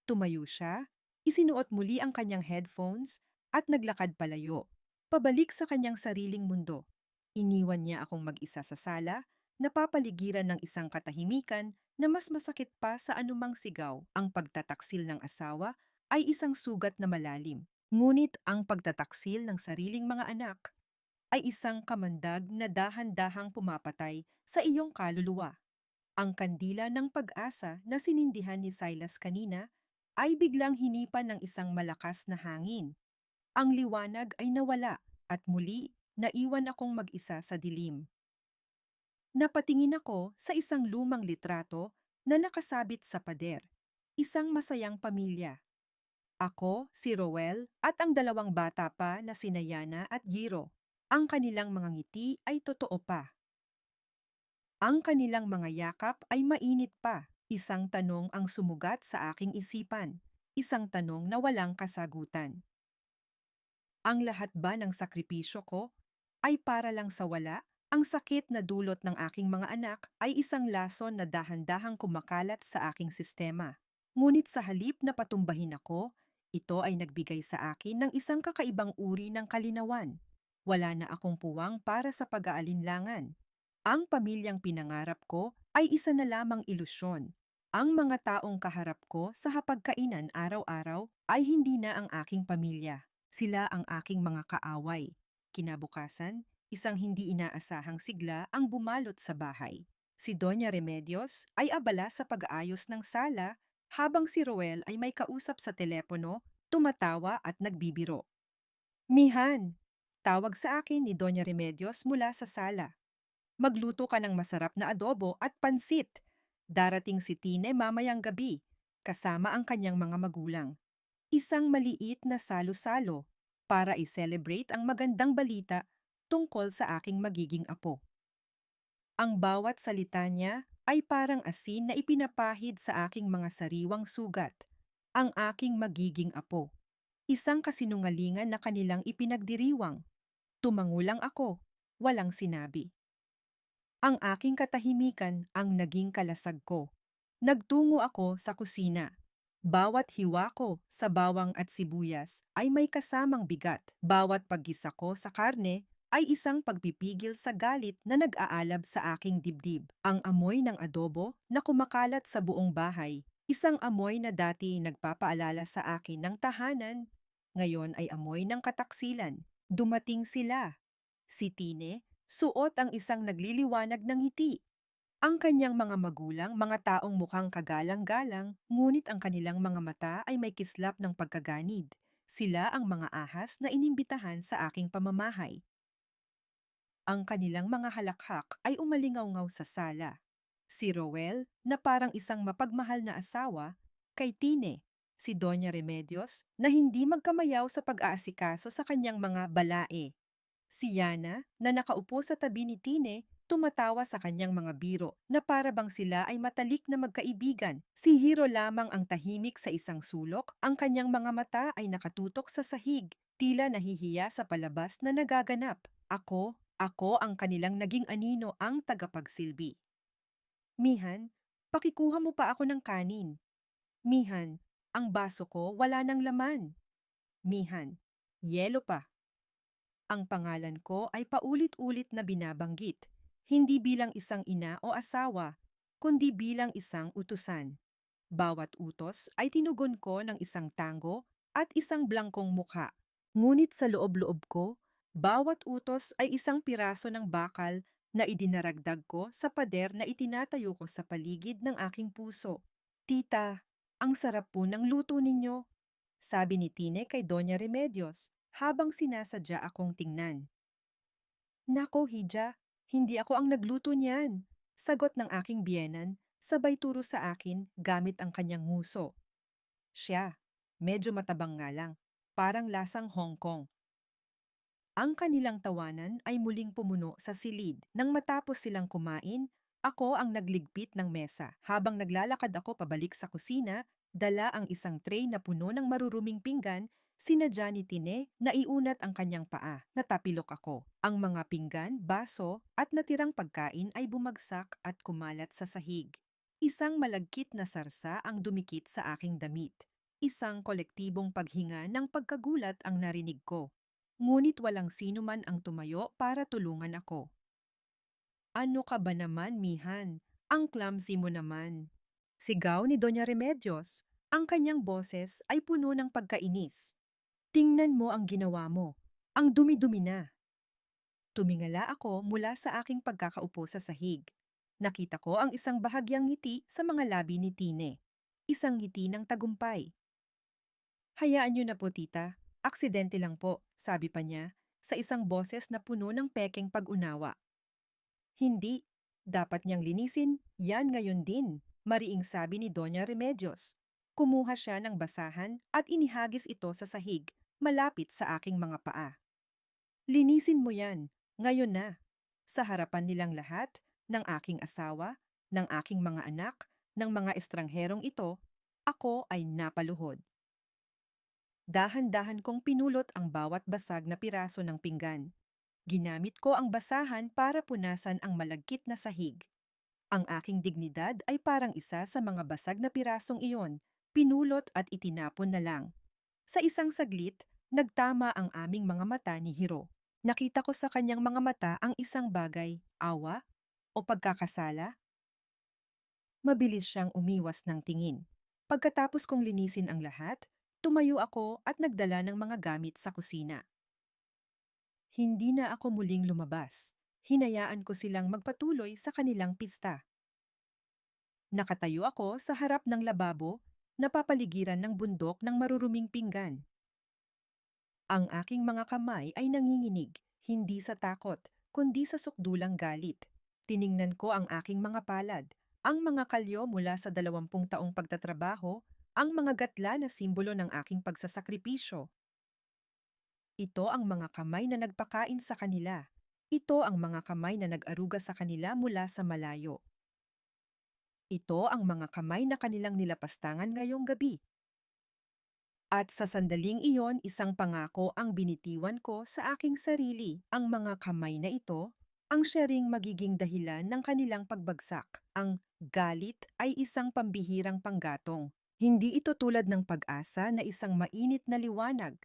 Tumayo siya, isinuot muli ang kanyang headphones at naglakad palayo, pabalik sa kanyang sariling mundo. Iniwan niya akong mag-isa sa sala, napapaligiran ng isang katahimikan na mas masakit pa sa anumang sigaw. Ang pagtataksil ng asawa ay isang sugat na malalim. Ngunit ang pagtataksil ng sariling mga anak ay isang kamandag na dahan-dahang pumapatay sa iyong kaluluwa. Ang kandila ng pag-asa na sinindihan ni Silas kanina ay biglang hinipan ng isang malakas na hangin. Ang liwanag ay nawala at muli naiwan akong mag-isa sa dilim. Napatingin ako sa isang lumang litrato na nakasabit sa pader. Isang masayang pamilya. Ako, si Roel at ang dalawang bata pa na sina Yana at Giro. Ang kanilang mga ngiti ay totoo pa. Ang kanilang mga yakap ay mainit pa. Isang tanong ang sumugat sa aking isipan. Isang tanong na walang kasagutan. Ang lahat ba ng sakripisyo ko ay para lang sa wala? Ang sakit na dulot ng aking mga anak ay isang lason na dahan-dahang kumakalat sa aking sistema. Ngunit sa halip na patumbahin ako, ito ay nagbigay sa akin ng isang kakaibang uri ng kalinawan. Wala na akong puwang para sa pag-aalinlangan. Ang pamilyang pinangarap ko ay isa na lamang ilusyon. Ang mga taong kaharap ko sa hapagkainan araw-araw ay hindi na ang aking pamilya. Sila ang aking mga kaaway. Kinabukasan, isang hindi inaasahang sigla ang bumalot sa bahay. Si Doña Remedios ay abala sa pag-aayos ng sala habang si Roel ay may kausap sa telepono, tumatawa at nagbibiro. Mihan! Tawag sa akin ni Doña Remedios mula sa sala. Magluto ka ng masarap na adobo at pansit. Darating si Tine mamayang gabi, kasama ang kanyang mga magulang. Isang maliit na salo-salo para i-celebrate ang magandang balita tungkol sa aking magiging apo. Ang bawat salita niya ay parang asin na ipinapahid sa aking mga sariwang sugat. Ang aking magiging apo. Isang kasinungalingan na kanilang ipinagdiriwang. Tumangulang ako. Walang sinabi. Ang aking katahimikan ang naging kalasag ko. Nagtungo ako sa kusina. Bawat hiwa ko sa bawang at sibuyas ay may kasamang bigat. Bawat paggisa ko sa karne ay isang pagpipigil sa galit na nag-aalab sa aking dibdib. Ang amoy ng adobo na kumakalat sa buong bahay. Isang amoy na dati nagpapaalala sa akin ng tahanan. Ngayon ay amoy ng kataksilan. Dumating sila. Si Tine, suot ang isang nagliliwanag ng ngiti. Ang kanyang mga magulang, mga taong mukhang kagalang-galang, ngunit ang kanilang mga mata ay may kislap ng pagkaganid. Sila ang mga ahas na inimbitahan sa aking pamamahay. Ang kanilang mga halakhak ay umalingaw-ngaw sa sala. Si Roel, na parang isang mapagmahal na asawa, kay Tine, si Doña Remedios, na hindi magkamayaw sa pag-aasikaso sa kanyang mga balae. Si Yana, na nakaupo sa tabi ni Tine, tumatawa sa kanyang mga biro na para bang sila ay matalik na magkaibigan. Si Hiro lamang ang tahimik sa isang sulok, ang kanyang mga mata ay nakatutok sa sahig, tila nahihiya sa palabas na nagaganap. Ako ang kanilang naging anino ang tagapagsilbi. Mihan, pakikuha mo pa ako ng kanin. Mihan, ang baso ko wala ng laman. Mihan, yelo pa. Ang pangalan ko ay paulit-ulit na binabanggit, hindi bilang isang ina o asawa, kundi bilang isang utusan. Bawat utos ay tinugon ko ng isang tango at isang blangkong mukha. Ngunit sa loob-loob ko, bawat utos ay isang piraso ng bakal na idinaragdag ko sa pader na itinatayo ko sa paligid ng aking puso. Tita, ang sarap po ng luto ninyo, sabi ni Tine kay Doña Remedios habang sinasadya akong tingnan. Nako, Hija, hindi ako ang nagluto niyan, sagot ng aking biyenan, sabay turo sa akin gamit ang kanyang nguso. Siya, medyo matabang nga lang, parang lasang Hong Kong. Ang kanilang tawanan ay muling pumuno sa silid. Nang matapos silang kumain, ako ang nagligpit ng mesa. Habang naglalakad ako pabalik sa kusina, dala ang isang tray na puno ng maruruming pinggan, sinadya ni Tine na iunat ang kanyang paa. Natapilok ako. Ang mga pinggan, baso at natirang pagkain ay bumagsak at kumalat sa sahig. Isang malagkit na sarsa ang dumikit sa aking damit. Isang kolektibong paghinga ng pagkagulat ang narinig ko. Ngunit walang sino man ang tumayo para tulungan ako. Ano ka ba naman, Mihan? Ang clumsy mo naman. Sigaw ni Doña Remedios. Ang kanyang boses ay puno ng pagkainis. Tingnan mo ang ginawa mo. Ang dumi-dumi na. Tumingala ako mula sa aking pagkakaupo sa sahig. Nakita ko ang isang bahagyang ngiti sa mga labi ni Tine. Isang ngiti ng tagumpay. Hayaan niyo na po, tita. Aksidente lang po, sabi pa niya, sa isang boses na puno ng pekeng pag-unawa. Hindi. Dapat niyang linisin, yan ngayon din, mariing sabi ni Doña Remedios. Kumuha siya ng basahan at inihagis ito sa sahig, malapit sa aking mga paa. Linisin mo yan, ngayon na. Sa harapan nilang lahat, ng aking asawa, ng aking mga anak, ng mga estrangherong ito, ako ay napaluhod. Dahan-dahan kong pinulot ang bawat basag na piraso ng pinggan. Ginamit ko ang basahan para punasan ang malagkit na sahig. Ang aking dignidad ay parang isa sa mga basag na pirasong iyon, pinulot at itinapon na lang. Sa isang saglit, nagtama ang aming mga mata ni Hiro. Nakita ko sa kanyang mga mata ang isang bagay, awa o pagkakasala. Mabilis siyang umiwas ng tingin. Pagkatapos kong linisin ang lahat, tumayo ako at nagdala ng mga gamit sa kusina. Hindi na ako muling lumabas. Hinayaan ko silang magpatuloy sa kanilang pista. Nakatayo ako sa harap ng lababo, napapaligiran ng bundok ng maruruming pinggan. Ang aking mga kamay ay nanginginig, hindi sa takot, kundi sa sukdulang galit. Tiningnan ko ang aking mga palad, ang mga kalyo mula sa 20 taong pagtatrabaho, ang mga gatla na simbolo ng aking pagsasakripisyo. Ito ang mga kamay na nagpakain sa kanila. Ito ang mga kamay na nag-aruga sa kanila mula sa malayo. Ito ang mga kamay na kanilang nilapastangan ngayong gabi. At sa sandaling iyon, isang pangako ang binitiwan ko sa aking sarili. Ang mga kamay na ito, ang siya ring magiging dahilan ng kanilang pagbagsak. Ang galit ay isang pambihirang panggatong. Hindi ito tulad ng pag-asa na isang mainit na liwanag.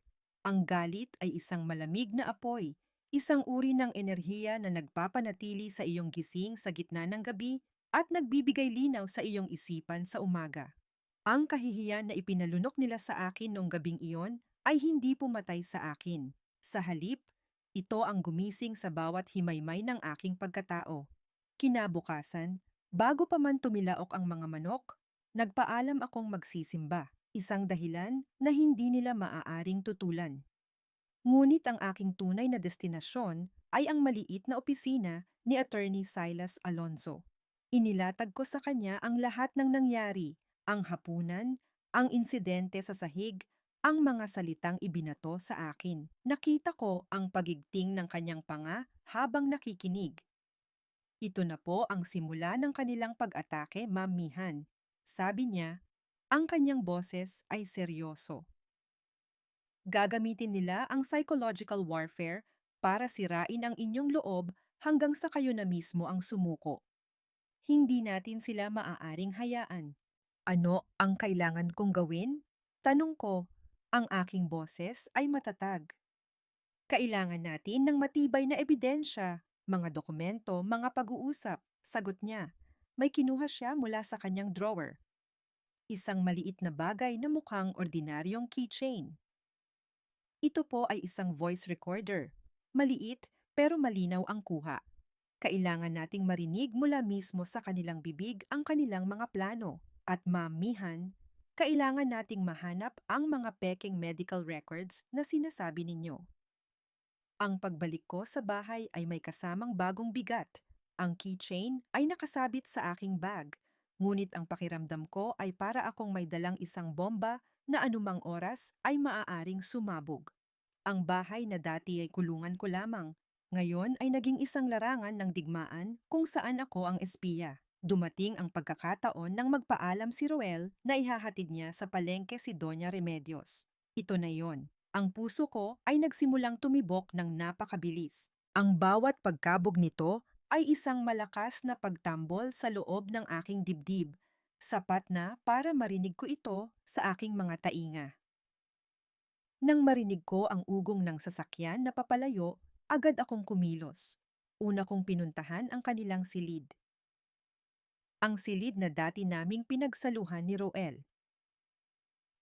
Ang galit ay isang malamig na apoy, isang uri ng enerhiya na nagpapanatili sa iyong gising sa gitna ng gabi at nagbibigay linaw sa iyong isipan sa umaga. Ang kahihiyan na ipinalunok nila sa akin noong gabing iyon ay hindi pumatay sa akin. Sa halip, ito ang gumising sa bawat himaymay ng aking pagkatao. Kinabukasan, bago pa man tumilaok ang mga manok, nagpaalam akong magsisimba, isang dahilan na hindi nila maaaring tutulan. Ngunit ang aking tunay na destinasyon ay ang maliit na opisina ni Attorney Silas Alonzo. Inilatag ko sa kanya ang lahat ng nangyari, ang hapunan, ang insidente sa sahig, ang mga salitang ibinato sa akin. Nakita ko ang pagigting ng kanyang panga habang nakikinig. Ito na po ang simula ng kanilang pag-atake, Ma'am Mihan. Sabi niya, ang kanyang boses ay seryoso. Gagamitin nila ang psychological warfare para sirain ang inyong loob hanggang sa kayo na mismo ang sumuko. Hindi natin sila maaaring hayaan. Ano ang kailangan kong gawin? Tanong ko, ang aking boses ay matatag. Kailangan natin ng matibay na ebidensya, mga dokumento, mga pag-uusap. Sagot niya. May kinuha siya mula sa kanyang drawer. Isang maliit na bagay na mukhang ordinaryong keychain. Ito po ay isang voice recorder. Maliit pero malinaw ang kuha. Kailangan nating marinig mula mismo sa kanilang bibig ang kanilang mga plano. At mamihan, kailangan nating mahanap ang mga pekeng medical records na sinasabi ninyo. Ang pagbalik ko sa bahay ay may kasamang bagong bigat. Ang keychain ay nakasabit sa aking bag, ngunit ang pakiramdam ko ay para akong may dalang isang bomba na anumang oras ay maaaring sumabog. Ang bahay na dati ay kulungan ko lamang, ngayon ay naging isang larangan ng digmaan kung saan ako ang espiya. Dumating ang pagkakataon nang magpaalam si Roel na ihahatid niya sa palengke si Doña Remedios. Ito na yon. Ang puso ko ay nagsimulang tumibok ng napakabilis. Ang bawat pagkabog nito ay isang malakas na pagtambol sa loob ng aking dibdib, sapat na para marinig ko ito sa aking mga tainga. Nang marinig ko ang ugong ng sasakyan na papalayo, agad akong kumilos. Una kong pinuntahan ang kanilang silid. Ang silid na dati naming pinagsaluhan ni Roel.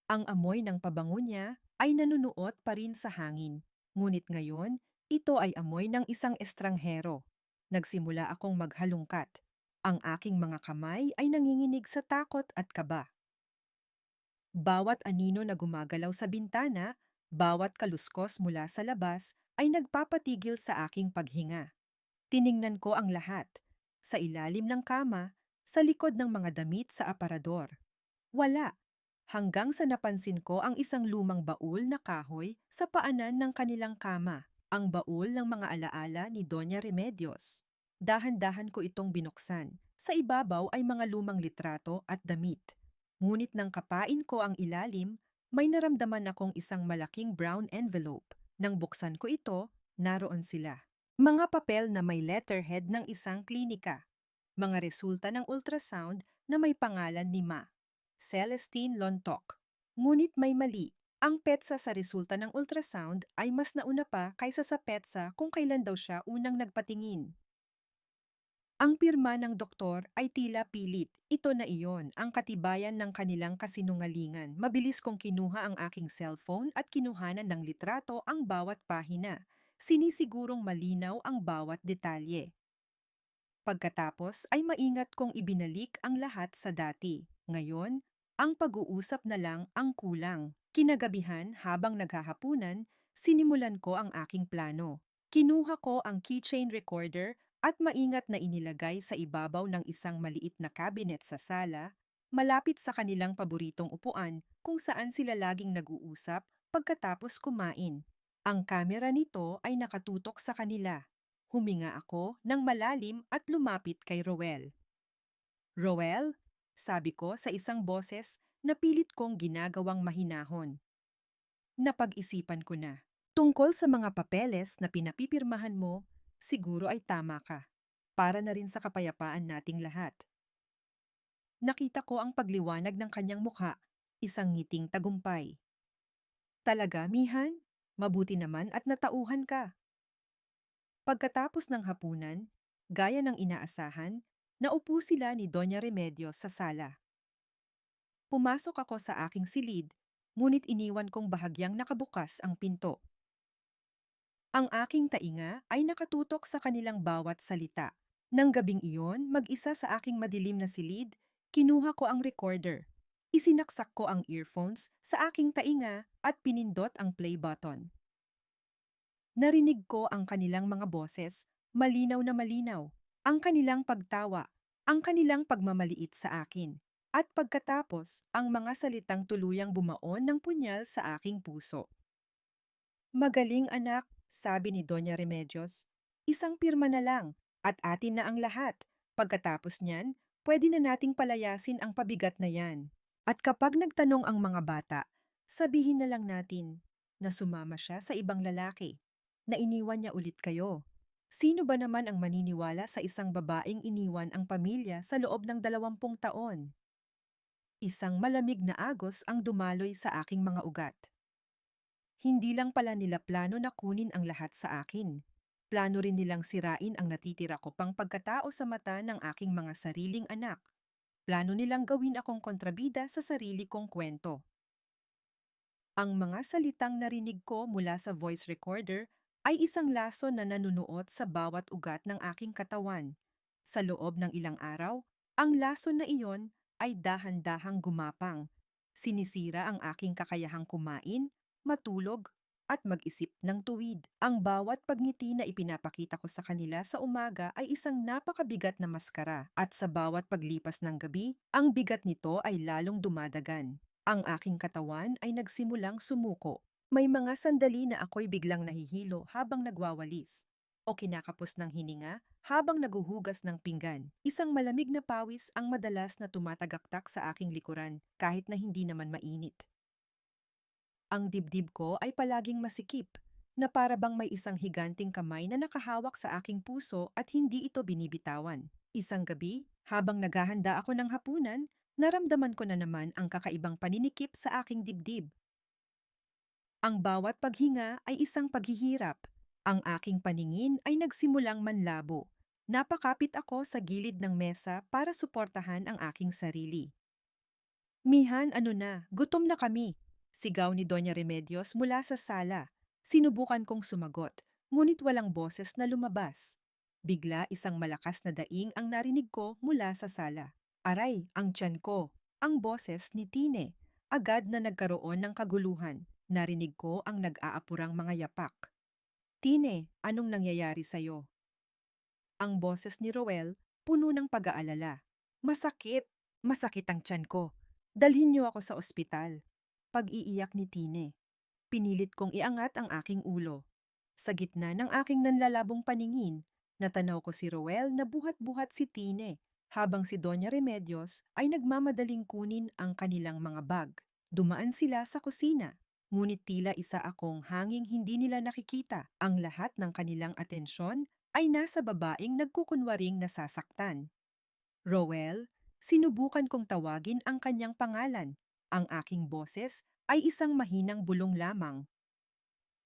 Ang amoy ng pabango niya ay nanunuot pa rin sa hangin. Ngunit ngayon, ito ay amoy ng isang estranghero. Nagsimula akong maghalungkat. Ang aking mga kamay ay nanginginig sa takot at kaba. Bawat anino na gumagalaw sa bintana, bawat kaluskos mula sa labas ay nagpapatigil sa aking paghinga. Tiningnan ko ang lahat. Sa ilalim ng kama, sa likod ng mga damit sa aparador. Wala. Hanggang sa napansin ko ang isang lumang baul na kahoy sa paanan ng kanilang kama. Ang baul ng mga alaala ni Doña Remedios. Dahan-dahan ko itong binuksan. Sa ibabaw ay mga lumang litrato at damit. Ngunit nang kapain ko ang ilalim, may naramdaman akong isang malaking brown envelope. Nang buksan ko ito, naroon sila. Mga papel na may letterhead ng isang klinika. Mga resulta ng ultrasound na may pangalan ni Ma. Celestine Lontok. Ngunit may mali. Ang petsa sa resulta ng ultrasound ay mas nauna pa kaysa sa petsa kung kailan daw siya unang nagpatingin. Ang pirma ng doktor ay tila pilit. Ito na iyon, ang katibayan ng kanilang kasinungalingan. Mabilis kong kinuha ang aking cellphone at kinuhanan ng litrato ang bawat pahina. Sinisigurong malinaw ang bawat detalye. Pagkatapos ay maingat kong ibinalik ang lahat sa dati. Ngayon, ang pag-uusap na lang ang kulang. Kinagabihan habang naghahapunan, sinimulan ko ang aking plano. Kinuha ko ang keychain recorder at maingat na inilagay sa ibabaw ng isang maliit na cabinet sa sala, malapit sa kanilang paboritong upuan kung saan sila laging nag-uusap pagkatapos kumain. Ang kamera nito ay nakatutok sa kanila. Huminga ako ng malalim at lumapit kay Roel. Roel, Sabi ko sa isang boses na pilit kong ginagawang mahinahon. Napag-isipan ko na. Tungkol sa mga papeles na pinapipirmahan mo, siguro ay tama ka. Para na rin sa kapayapaan nating lahat. Nakita ko ang pagliwanag ng kanyang mukha, isang ngiting tagumpay. Talaga, Mihan? Mabuti naman at natauhan ka. Pagkatapos ng hapunan, gaya ng inaasahan, naupo sila ni Doña Remedios sa sala. Pumasok ako sa aking silid, ngunit iniwan kong bahagyang nakabukas ang pinto. Ang aking tainga ay nakatutok sa kanilang bawat salita. Nang gabing iyon, mag-isa sa aking madilim na silid, kinuha ko ang recorder. Isinaksak ko ang earphones sa aking tainga at pinindot ang play button. Narinig ko ang kanilang mga boses, malinaw na malinaw, ang kanilang pagtawa, ang kanilang pagmamaliit sa akin, at pagkatapos ang mga salitang tuluyang bumaon ng punyal sa aking puso. Magaling anak, sabi ni Doña Remedios. Isang pirma na lang, at atin na ang lahat. Pagkatapos niyan, pwede na nating palayasin ang pabigat na yan. At kapag nagtanong ang mga bata, sabihin na lang natin na sumama siya sa ibang lalaki, na iniwan niya ulit kayo. Sino ba naman ang maniniwala sa isang babaeng iniwan ang pamilya sa loob ng 20 taon? Isang malamig na agos ang dumaloy sa aking mga ugat. Hindi lang pala nila plano na kunin ang lahat sa akin. Plano rin nilang sirain ang natitira ko pang pagkatao sa mata ng aking mga sariling anak. Plano nilang gawin akong kontrabida sa sarili kong kwento. Ang mga salitang narinig ko mula sa voice recorder ay isang laso na nanunuot sa bawat ugat ng aking katawan. Sa loob ng ilang araw, ang laso na iyon ay dahan-dahang gumapang. Sinisira ang aking kakayahang kumain, matulog, at mag-isip ng tuwid. Ang bawat pagngiti na ipinapakita ko sa kanila sa umaga ay isang napakabigat na maskara at sa bawat paglipas ng gabi, ang bigat nito ay lalong dumadagan. Ang aking katawan ay nagsimulang sumuko. May mga sandali na ako'y biglang nahihilo habang nagwawalis o kinakapos ng hininga habang naguhugas ng pinggan. Isang malamig na pawis ang madalas na tumatagaktak sa aking likuran kahit na hindi naman mainit. Ang dibdib ko ay palaging masikip, na para bang may isang higanting kamay na nakahawak sa aking puso at hindi ito binibitawan. Isang gabi, habang naghahanda ako ng hapunan, naramdaman ko na naman ang kakaibang paninikip sa aking dibdib. Ang bawat paghinga ay isang paghihirap. Ang aking paningin ay nagsimulang manlabo. Napakapit ako sa gilid ng mesa para suportahan ang aking sarili. Mihan, ano na, gutom na kami. Sigaw ni Doña Remedios mula sa sala. Sinubukan kong sumagot, ngunit walang boses na lumabas. Bigla isang malakas na daing ang narinig ko mula sa sala. Aray, ang tiyan ko. Ang boses ni Tine. Agad na nagkaroon ng kaguluhan. Narinig ko ang nag-aapurang mga yapak. Tine, anong nangyayari sa'yo? Ang boses ni Roel, puno ng pag-aalala. Masakit! Masakit ang tiyan ko. Dalhin niyo ako sa ospital. Pag-iiyak ni Tine. Pinilit kong iangat ang aking ulo. Sa gitna ng aking nanlalabong paningin, natanaw ko si Roel na buhat-buhat si Tine, habang si Doña Remedios ay nagmamadaling kunin ang kanilang mga bag. Dumaan sila sa kusina, ngunit tila isa akong hanging hindi nila nakikita. Ang lahat ng kanilang atensyon ay nasa babaeng nagkukunwaring nasasaktan. Roel, sinubukan kong tawagin ang kanyang pangalan. Ang aking boses ay isang mahinang bulong lamang.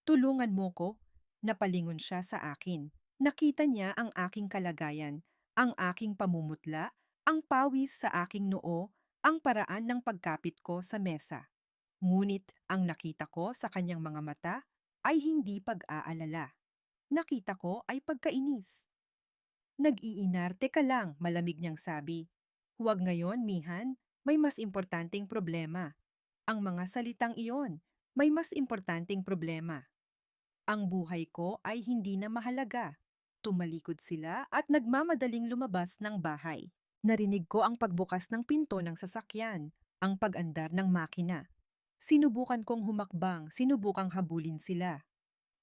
Tulungan mo ko. Napalingon siya sa akin. Nakita niya ang aking kalagayan, ang aking pamumutla, ang pawis sa aking noo, ang paraan ng pagkapit ko sa mesa. Ngunit ang nakita ko sa kanyang mga mata ay hindi pag-aalala. Nakita ko ay pagkainis. Nag-iinarte ka lang, malamig niyang sabi. Huwag ngayon, Mihan. May mas importanteng problema. Ang mga salitang iyon, may mas importanteng problema. Ang buhay ko ay hindi na mahalaga. Tumalikod sila at nagmamadaling lumabas ng bahay. Narinig ko ang pagbukas ng pinto ng sasakyan, ang pag-andar ng makina. Sinubukan kong humakbang, sinubukang habulin sila.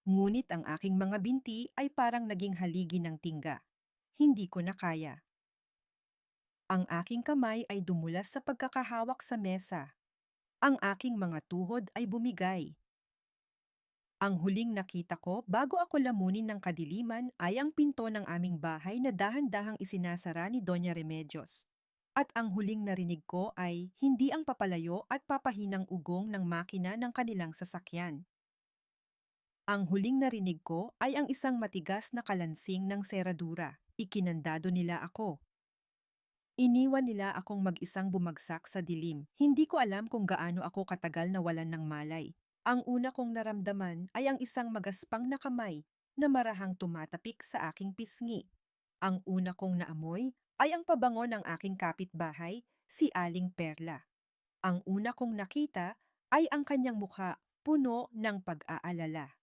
Ngunit ang aking mga binti ay parang naging haligi ng tingga. Hindi ko na kaya. Ang aking kamay ay dumulas sa pagkakahawak sa mesa. Ang aking mga tuhod ay bumigay. Ang huling nakita ko bago ako lamunin ng kadiliman ay ang pinto ng aming bahay na dahan-dahang isinasara ni Doña Remedios. At ang huling narinig ko ay hindi ang papalayo at papahinang ugong ng makina ng kanilang sasakyan. Ang huling narinig ko ay ang isang matigas na kalansing ng seradura. Ikinandado nila ako. Iniwan nila akong mag-isang bumagsak sa dilim. Hindi ko alam kung gaano ako katagal nawalan ng malay. Ang una kong naramdaman ay ang isang magaspang na kamay na marahang tumatapik sa aking pisngi. Ang una kong naamoy ay ang pabango ng aking kapitbahay, si Aling Perla. Ang una kong nakita ay ang kanyang mukha puno ng pag-aalala.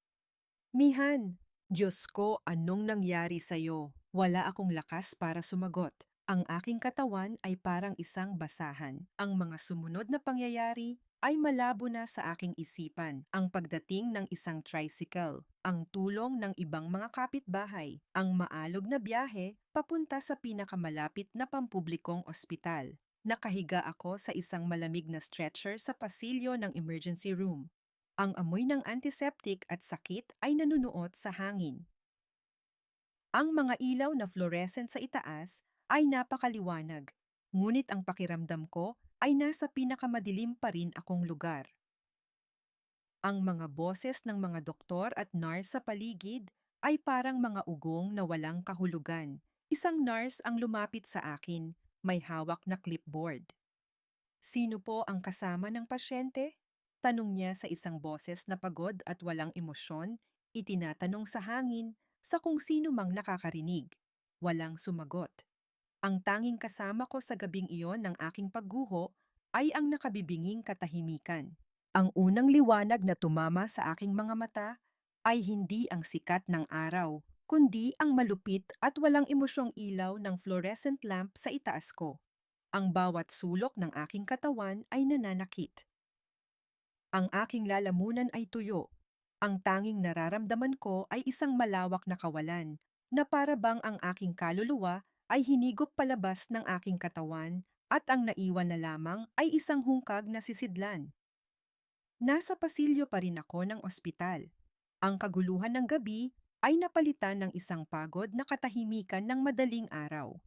Mihan, Diyos ko, anong nangyari sa'yo? Wala akong lakas para sumagot. Ang aking katawan ay parang isang basahan. Ang mga sumunod na pangyayari ay malabo na sa aking isipan. Ang pagdating ng isang tricycle, ang tulong ng ibang mga kapitbahay, ang maalog na biyahe papunta sa pinakamalapit na pampublikong ospital. Nakahiga ako sa isang malamig na stretcher sa pasilyo ng emergency room. Ang amoy ng antiseptic at sakit ay nanunuot sa hangin. Ang mga ilaw na fluorescent sa itaas ay napakaliwanag, ngunit ang pakiramdam ko ay nasa pinakamadilim pa rin akong lugar. Ang mga boses ng mga doktor at nurse sa paligid ay parang mga ugong na walang kahulugan. Isang nurse ang lumapit sa akin, may hawak na clipboard. Sino po ang kasama ng pasyente? Tanong niya sa isang boses na pagod at walang emosyon, itinatanong sa hangin sa kung sino mang nakakarinig. Walang sumagot. Ang tanging kasama ko sa gabing iyon ng aking pagguho ay ang nakabibinging katahimikan. Ang unang liwanag na tumama sa aking mga mata ay hindi ang sikat ng araw, kundi ang malupit at walang emosyong ilaw ng fluorescent lamp sa itaas ko. Ang bawat sulok ng aking katawan ay nananakit. Ang aking lalamunan ay tuyo. Ang tanging nararamdaman ko ay isang malawak na kawalan, na para bang ang aking kaluluwa ay hinigop palabas ng aking katawan at ang naiwan na lamang ay isang hungkag na sisidlan. Nasa pasilyo pa rin ako ng ospital. Ang kaguluhan ng gabi ay napalitan ng isang pagod na katahimikan ng madaling araw.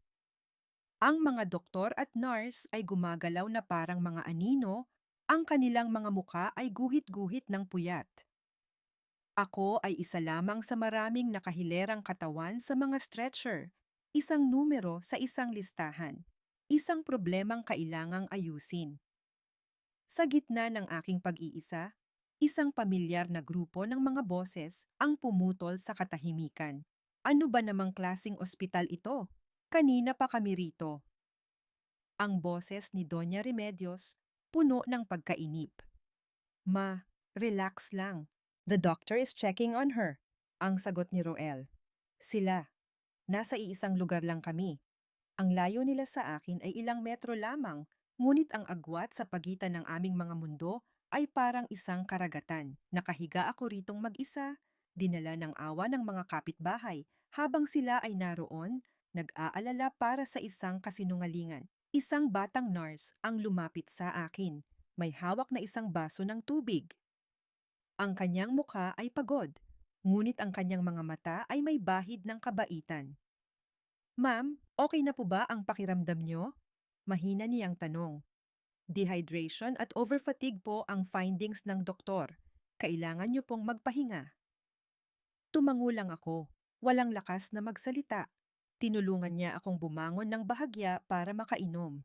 Ang mga doktor at nurse ay gumagalaw na parang mga anino, ang kanilang mga muka ay guhit-guhit ng puyat. Ako ay isa lamang sa maraming nakahilerang katawan sa mga stretcher, isang numero sa isang listahan, isang problemang kailangang ayusin. Sa gitna ng aking pag-iisa, isang pamilyar na grupo ng mga boses ang pumutol sa katahimikan. Ano ba namang klasing ospital ito? Kanina pa kami rito. Ang boses ni Doña Remedios puno ng pagkainip. Ma, relax lang. The doctor is checking on her. Ang sagot ni Roel. Sila. Nasa iisang lugar lang kami. Ang layo nila sa akin ay ilang metro lamang, ngunit ang agwat sa pagitan ng aming mga mundo ay parang isang karagatan. Nakahiga ako ritong mag-isa, dinala ng awa ng mga kapitbahay, habang sila ay naroon, nag-aalala para sa isang kasinungalingan. Isang batang nurse ang lumapit sa akin. May hawak na isang baso ng tubig. Ang kanyang mukha ay pagod, ngunit ang kanyang mga mata ay may bahid ng kabaitan. Ma'am, okay na po ba ang pakiramdam nyo? Mahina niyang tanong. Dehydration at overfatigue po ang findings ng doktor. Kailangan niyo pong magpahinga. Tumango lang ako. Walang lakas na magsalita. Tinulungan niya akong bumangon ng bahagya para makainom.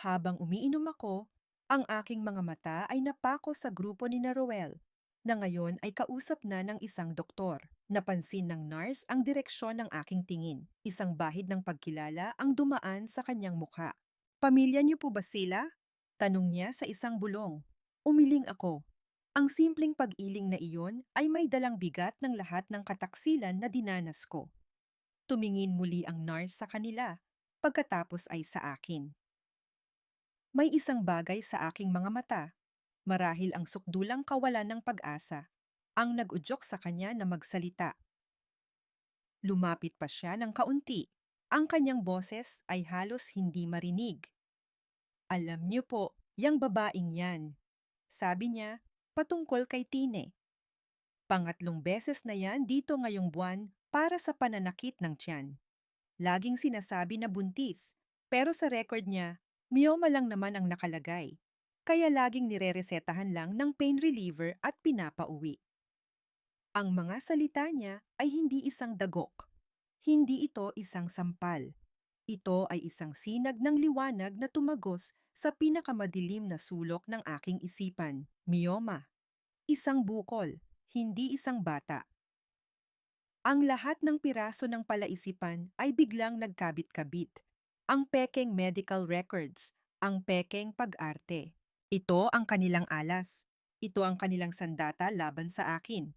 Habang umiinom ako, ang aking mga mata ay napako sa grupo ni Roel, na ngayon ay kausap na ng isang doktor. Napansin ng nurse ang direksyon ng aking tingin. Isang bahid ng pagkilala ang dumaan sa kanyang mukha. Pamilya niyo po ba sila? Tanong niya sa isang bulong. Umiling ako. Ang simpleng pag-iling na iyon ay may dalang bigat ng lahat ng kataksilan na dinanas ko. Tumingin muli ang nurse sa kanila, pagkatapos ay sa akin. May isang bagay sa aking mga mata, marahil ang sukdulang kawalan ng pag-asa, ang nag-udyok sa kanya na magsalita. Lumapit pa siya ng kaunti. Ang kanyang boses ay halos hindi marinig. Alam niyo po, yang babaeng yan. Sabi niya, patungkol kay Tine. Pangatlong beses na yan dito ngayong buwan para sa pananakit ng tiyan. Laging sinasabi na buntis, pero sa record niya, myoma lang naman ang nakalagay. Kaya laging nireresetahan lang ng pain reliever at pinapauwi. Ang mga salita niya ay hindi isang dagok. Hindi ito isang sampal. Ito ay isang sinag ng liwanag na tumagos sa pinakamadilim na sulok ng aking isipan. Myoma. Isang bukol, hindi isang bata. Ang lahat ng piraso ng palaisipan ay biglang nagkabit-kabit. Ang pekeng medical records, ang pekeng pag-arte. Ito ang kanilang alas. Ito ang kanilang sandata laban sa akin.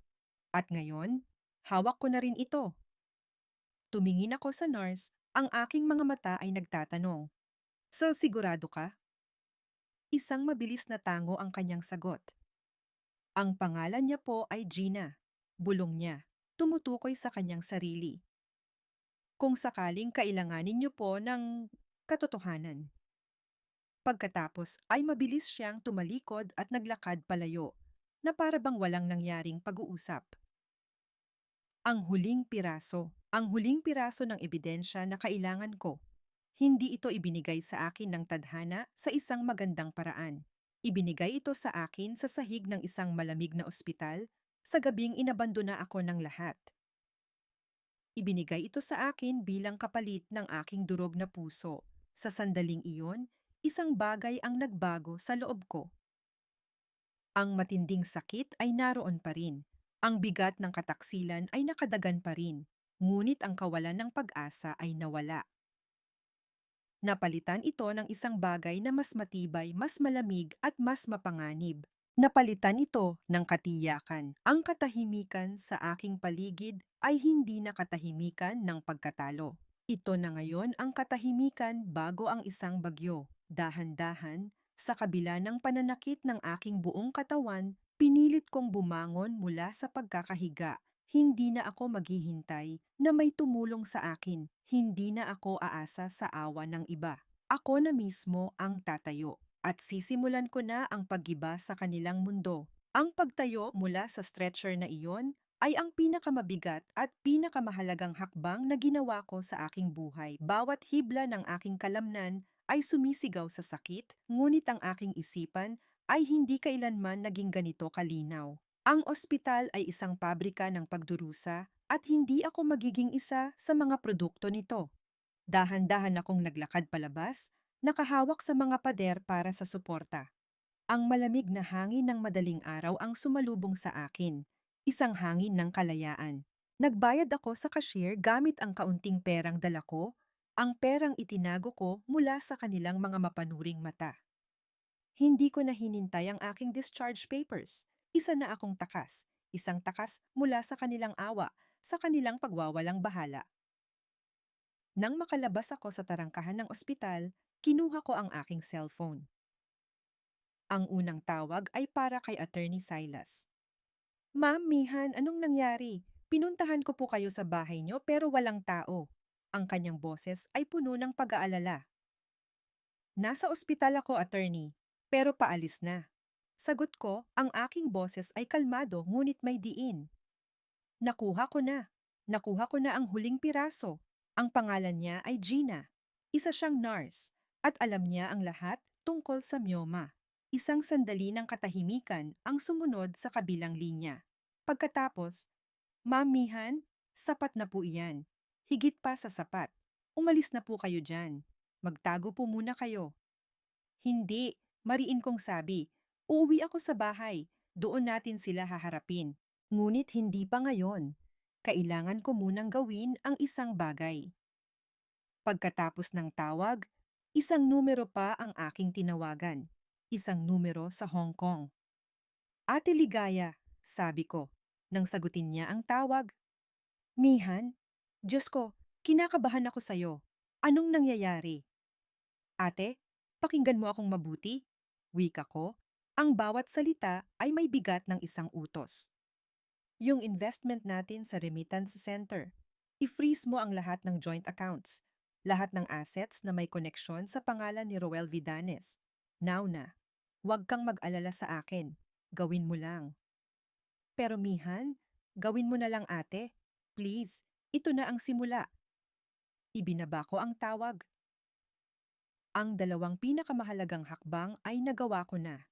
At ngayon, hawak ko na rin ito. Tumingin ako sa nurse, ang aking mga mata ay nagtatanong. So sigurado ka? Isang mabilis na tango ang kanyang sagot. Ang pangalan niya po ay Gina. Bulong niya. Tumutukoy sa kanyang sarili. Kung sakaling kailanganin niyo po ng katotohanan. Pagkatapos ay mabilis siyang tumalikod at naglakad palayo, na para bang walang nangyaring pag-uusap. Ang huling piraso ng ebidensya na kailangan ko. Hindi ito ibinigay sa akin ng tadhana sa isang magandang paraan. Ibinigay ito sa akin sa sahig ng isang malamig na ospital sa gabing inabandona ako ng lahat. Ibinigay ito sa akin bilang kapalit ng aking durog na puso. Sa sandaling iyon, isang bagay ang nagbago sa loob ko. Ang matinding sakit ay naroon pa rin. Ang bigat ng kataksilan ay nakadagan pa rin. Ngunit ang kawalan ng pag-asa ay nawala. Napalitan ito ng isang bagay na mas matibay, mas malamig at mas mapanganib. Napalitan ito ng katiyakan. Ang katahimikan sa aking paligid ay hindi na katahimikan ng pagkatalo. Ito na ngayon ang katahimikan bago ang isang bagyo. Dahan-dahan, sa kabila ng pananakit ng aking buong katawan, pinilit kong bumangon mula sa pagkakahiga. Hindi na ako maghihintay na may tumulong sa akin. Hindi na ako aasa sa awa ng iba. Ako na mismo ang tatayo. At sisimulan ko na ang paggiba sa kanilang mundo. Ang pagtayo mula sa stretcher na iyon ay ang pinakamabigat at pinakamahalagang hakbang na ginawa ko sa aking buhay. Bawat hibla ng aking kalamnan ay sumisigaw sa sakit, ngunit ang aking isipan ay hindi kailanman naging ganito kalinaw. Ang ospital ay isang pabrika ng pagdurusa at hindi ako magiging isa sa mga produkto nito. Dahan-dahan akong naglakad palabas, nakahawak sa mga pader para sa suporta. Ang malamig na hangin ng madaling araw ang sumalubong sa akin, isang hangin ng kalayaan. Nagbayad ako sa cashier gamit ang kaunting perang dala ko, ang perang itinago ko mula sa kanilang mga mapanuring mata. Hindi ko na hinintay ang aking discharge papers. Isa na akong takas, isang takas mula sa kanilang awa, sa kanilang pagwawalang bahala. Nang makalabas ako sa tarangkahan ng ospital, kinuha ko ang aking cellphone. Ang unang tawag ay para kay Attorney Silas. Ma'am, Mihan, anong nangyari? Pinuntahan ko po kayo sa bahay niyo pero walang tao. Ang kanyang boses ay puno ng pag-aalala. Nasa ospital ako, attorney, pero paalis na. Sagot ko, ang aking boses ay kalmado ngunit may diin. Nakuha ko na. Nakuha ko na ang huling piraso. Ang pangalan niya ay Gina. Isa siyang nurse at alam niya ang lahat tungkol sa myoma. Isang sandali ng katahimikan ang sumunod sa kabilang linya. Pagkatapos, Ma'am Mihan, sapat na po iyan. Higit pa sa sapat. Umalis na po kayo dyan. Magtago po muna kayo. Hindi, mariin kong sabi. Uuwi ako sa bahay. Doon natin sila haharapin. Ngunit hindi pa ngayon. Kailangan ko munang gawin ang isang bagay. Pagkatapos ng tawag, isang numero pa ang aking tinawagan. Isang numero sa Hong Kong. Ate Ligaya, sabi ko, nang sagutin niya ang tawag. Mihan, Diyos ko, kinakabahan ako sa'yo. Anong nangyayari? Ate, pakinggan mo akong mabuti. Wika ko, ang bawat salita ay may bigat ng isang utos. Yung investment natin sa remittance center. I-freeze mo ang lahat ng joint accounts. Lahat ng assets na may koneksyon sa pangalan ni Roel Vidanes. Now na. Huwag kang mag-alala sa akin. Gawin mo lang. Pero Mihan, gawin mo na lang ate. Please, ito na ang simula. Ibinaba ko ang tawag. Ang dalawang pinakamahalagang hakbang ay nagawa ko na.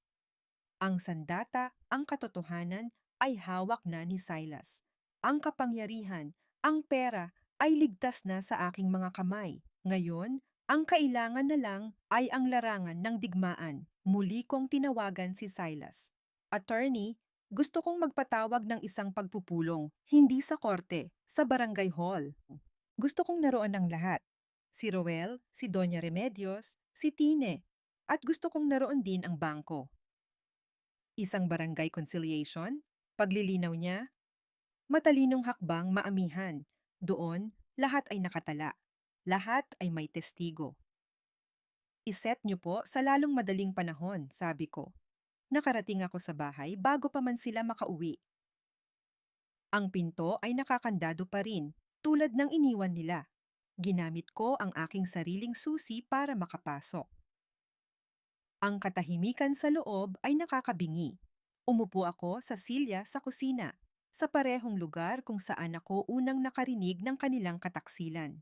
Ang sandata, ang katotohanan ay hawak na ni Silas. Ang kapangyarihan, ang pera ay ligtas na sa aking mga kamay. Ngayon, ang kailangan na lang ay ang larangan ng digmaan. Muli kong tinawagan si Silas. Attorney, gusto kong magpatawag ng isang pagpupulong, hindi sa korte, sa barangay hall. Gusto kong naroon ang lahat. Si Roel, si Doña Remedios, si Tine, at gusto kong naroon din ang bangko. Isang barangay conciliation, paglilinaw niya, matalinong hakbang maamihan. Doon, lahat ay nakatala. Lahat ay may testigo. Iset niyo po sa lalong madaling panahon, sabi ko. Nakarating ako sa bahay bago pa man sila makauwi. Ang pinto ay nakakandado pa rin, tulad ng iniwan nila. Ginamit ko ang aking sariling susi para makapasok. Ang katahimikan sa loob ay nakakabingi. Umupo ako sa silya sa kusina, sa parehong lugar kung saan ako unang nakarinig ng kanilang kataksilan.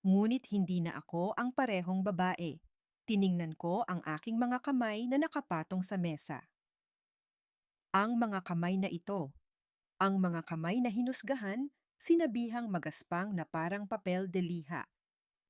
Ngunit hindi na ako ang parehong babae. Tiningnan ko ang aking mga kamay na nakapatong sa mesa. Ang mga kamay na ito, ang mga kamay na hinusgahan, sinabihang magaspang na parang papel de liha.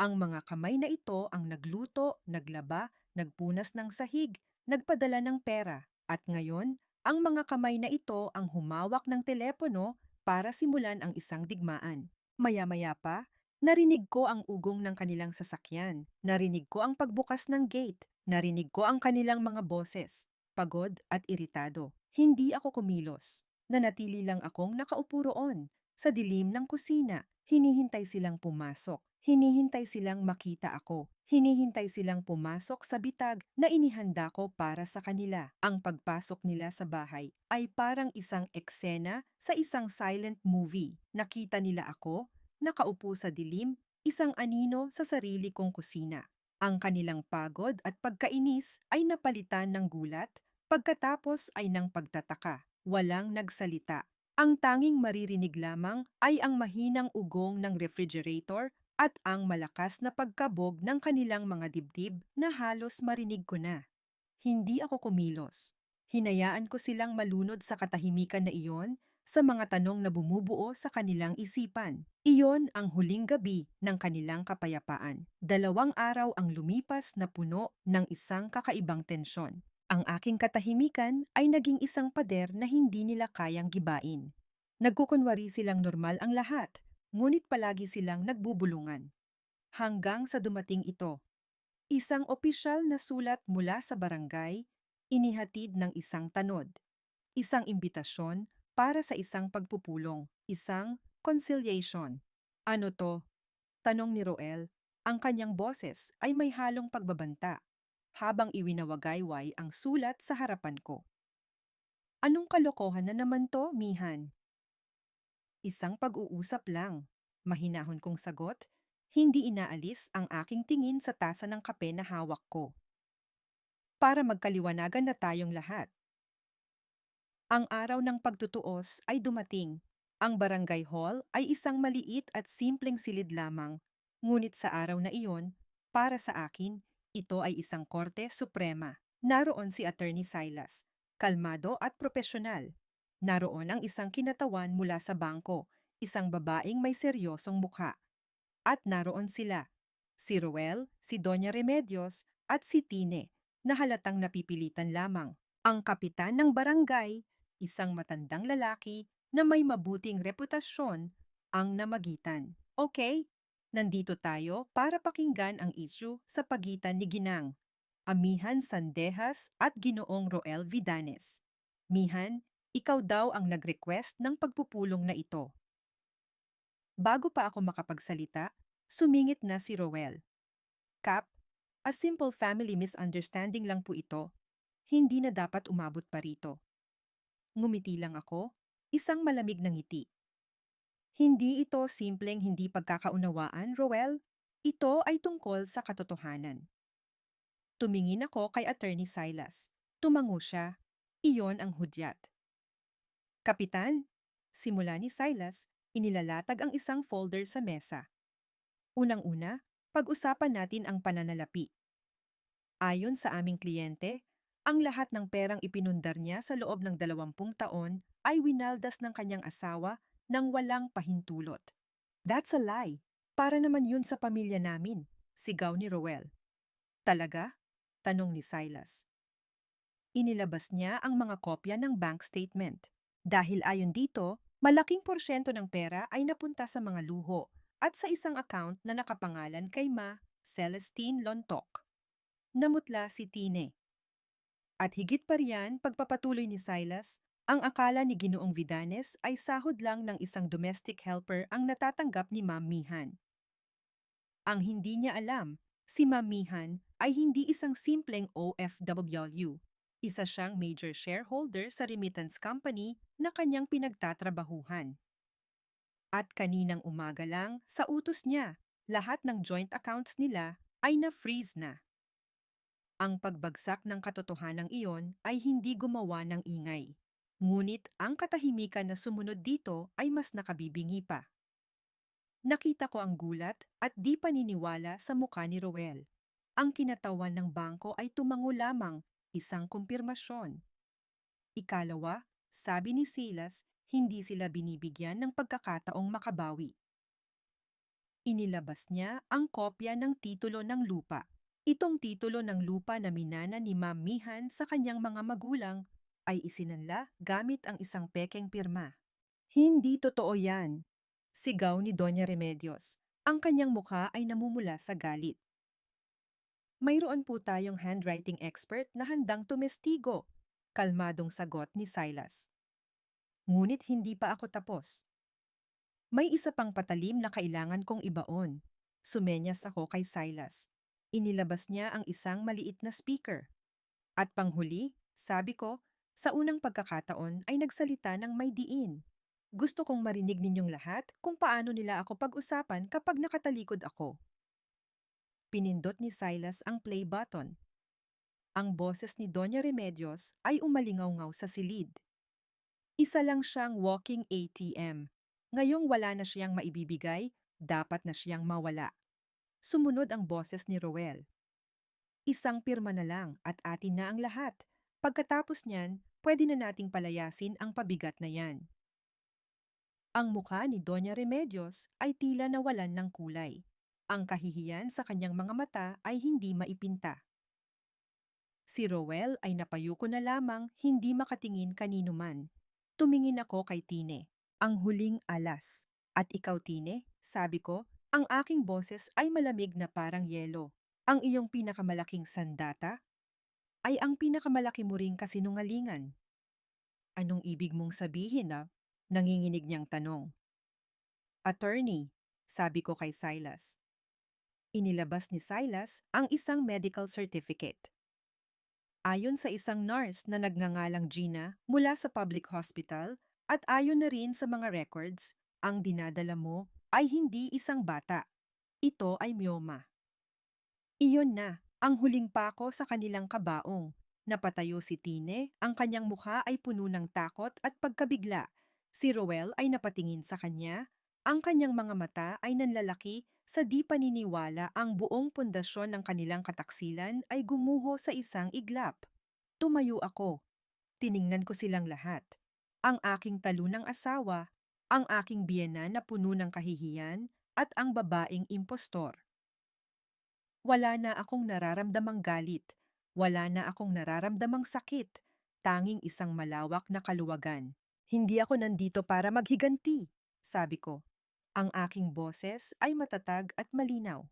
Ang mga kamay na ito ang nagluto, naglaba, nagpunas ng sahig, nagpadala ng pera, at ngayon, ang mga kamay na ito ang humawak ng telepono para simulan ang isang digmaan. Maya-maya pa, narinig ko ang ugong ng kanilang sasakyan, narinig ko ang pagbukas ng gate, narinig ko ang kanilang mga boses, pagod at iritado. Hindi ako kumilos. Nanatili lang akong nakaupo roon, sa dilim ng kusina. Hinihintay silang pumasok. Hinihintay silang makita ako. Hinihintay silang pumasok sa bitag na inihanda ko para sa kanila. Ang pagpasok nila sa bahay ay parang isang eksena sa isang silent movie. Nakita nila ako, nakaupo sa dilim, isang anino sa sarili kong kusina. Ang kanilang pagod at pagkainis ay napalitan ng gulat, pagkatapos ay ng pagtataka. Walang nagsalita. Ang tanging maririnig lamang ay ang mahinang ugong ng refrigerator at ang malakas na pagkabog ng kanilang mga dibdib na halos marinig ko na. Hindi ako kumilos. Hinayaan ko silang malunod sa katahimikan na iyon, sa mga tanong na bumubuo sa kanilang isipan. Iyon ang huling gabi ng kanilang kapayapaan. 2 araw ang lumipas na puno ng isang kakaibang tensyon. Ang aking katahimikan ay naging isang pader na hindi nila kayang gibain. Nagkukunwari silang normal ang lahat, ngunit palagi silang nagbubulungan. Hanggang sa dumating ito. Isang opisyal na sulat mula sa barangay, inihatid ng isang tanod. Isang imbitasyon para sa isang pagpupulong, isang conciliation. Ano to? Tanong ni Roel. Ang kanyang boses ay may halong pagbabanta, habang iwinawagayway ang sulat sa harapan ko. Anong kalokohan na naman to, Mihan? Isang pag-uusap lang. Mahinahon kong sagot, hindi inaalis ang aking tingin sa tasa ng kape na hawak ko. Para magkaliwanagan na tayong lahat. Ang araw ng pagtutuos ay dumating. Ang barangay hall ay isang maliit at simpleng silid lamang. Ngunit sa araw na iyon, para sa akin, ito ay isang korte suprema. Naroon si Attorney Silas, kalmado at propesyonal. Naroon ang isang kinatawan mula sa bangko, isang babaeng may seryosong mukha. At naroon sila, si Roel, si Doña Remedios at si Tine, na halatang napipilitan lamang. Ang kapitan ng barangay, isang matandang lalaki na may mabuting reputasyon, ang namagitan. Okay, nandito tayo para pakinggan ang issue sa pagitan ni Ginang, Amihan Sandejas at Ginoong Roel Vidanes. Mihan, ikaw daw ang nag-request ng pagpupulong na ito. Bago pa ako makapagsalita, sumingit na si Roel. Kap, a simple family misunderstanding lang po ito. Hindi na dapat umabot pa rito. Ngumiti lang ako, isang malamig na ngiti. Hindi ito simpleng hindi pagkakaunawaan, Roel. Ito ay tungkol sa katotohanan. Tumingin ako kay Attorney Silas. Tumango siya. Iyon ang hudyat. Kapitan, simula ni Silas, inilalatag ang isang folder sa mesa. Unang-una, pag-usapan natin ang pananalapi. Ayon sa aming kliyente, ang lahat ng perang ipinundar niya sa loob ng 20 taon ay winaldas ng kanyang asawa nang walang pahintulot. That's a lie. Para naman yun sa pamilya namin, sigaw ni Roel. Talaga? Tanong ni Silas. Inilabas niya ang mga kopya ng bank statement. Dahil ayon dito, malaking porsyento ng pera ay napunta sa mga luho at sa isang account na nakapangalan kay Ma Celestine Lontok. Namutla si Tine. At higit pa riyan, pagpapatuloy ni Silas, ang akala ni Ginoong Vidanes ay sahod lang ng isang domestic helper ang natatanggap ni Ma'am Mihan. Ang hindi niya alam, si Ma'am Mihan ay hindi isang simpleng OFW. Isa siyang major shareholder sa remittance company na kanyang pinagtatrabahuhan. At kaninang umaga lang, sa utos niya, lahat ng joint accounts nila ay na-freeze na. Ang pagbagsak ng katotohanang iyon ay hindi gumawa ng ingay. Ngunit ang katahimikan na sumunod dito ay mas nakabibingi pa. Nakita ko ang gulat at di paniniwala sa mukha ni Roel. Ang kinatawan ng bangko ay tumango lamang, isang kumpirmasyon. Ikalawa, sabi ni Silas, hindi sila binibigyan ng pagkakataong makabawi. Inilabas niya ang kopya ng titulo ng lupa. Itong titulo ng lupa na minana ni Ma'am Mihan sa kanyang mga magulang ay isinanla gamit ang isang pekeng pirma. Hindi totoo yan, sigaw ni Doña Remedios. Ang kanyang mukha ay namumula sa galit. Mayroon po tayong handwriting expert na handang tumestigo, kalmadong sagot ni Silas. Ngunit hindi pa ako tapos. May isa pang patalim na kailangan kong ibaon. Sumenyas ako kay Silas. Inilabas niya ang isang maliit na speaker. At panghuli, sabi ko, sa unang pagkakataon ay nagsalita ng may diin. Gusto kong marinig ninyong lahat kung paano nila ako pag-usapan kapag nakatalikod ako. Pinindot ni Silas ang play button. Ang boses ni Doña Remedios ay umalingaw-ngaw sa silid. Isa lang siyang walking ATM. Ngayong wala na siyang maibibigay, dapat na siyang mawala. Sumunod ang boses ni Roel. Isang pirma na lang at atin na ang lahat. Pagkatapos niyan, pwede na nating palayasin ang pabigat na yan. Ang mukha ni Doña Remedios ay tila nawalan ng kulay. Ang kahihiyan sa kanyang mga mata ay hindi maipinta. Si Roel ay napayuko na lamang, hindi makatingin kanino man. Tumingin ako kay Tine, ang huling alas. At ikaw, Tine, sabi ko, ang aking boses ay malamig na parang yelo. Ang iyong pinakamalaking sandata ay ang pinakamalaki mo ring kasinungalingan. Anong ibig mong sabihin, ah? Nanginginig niyang tanong. Attorney, sabi ko kay Silas. Inilabas ni Silas ang isang medical certificate. Ayon sa isang nurse na nagngangalang Gina mula sa public hospital at ayon na rin sa mga records, ang dinadala mo ay hindi isang bata. Ito ay myoma. Iyon na, ang huling pako sa kanilang kabaong. Napatayo si Tine, ang kanyang mukha ay puno ng takot at pagkabigla. Si Roel ay napatingin sa kanya, ang kanyang mga mata ay nanlalaki sa di paniniwala, ang buong pundasyon ng kanilang kataksilan ay gumuho sa isang iglap. Tumayo ako. Tiningnan ko silang lahat. Ang aking talunang asawa, ang aking biyenan na puno ng kahihiyan, at ang babaeng impostor. Wala na akong nararamdamang galit. Wala na akong nararamdamang sakit. Tanging isang malawak na kaluwagan. Hindi ako nandito para maghiganti, sabi ko. Ang aking boses ay matatag at malinaw.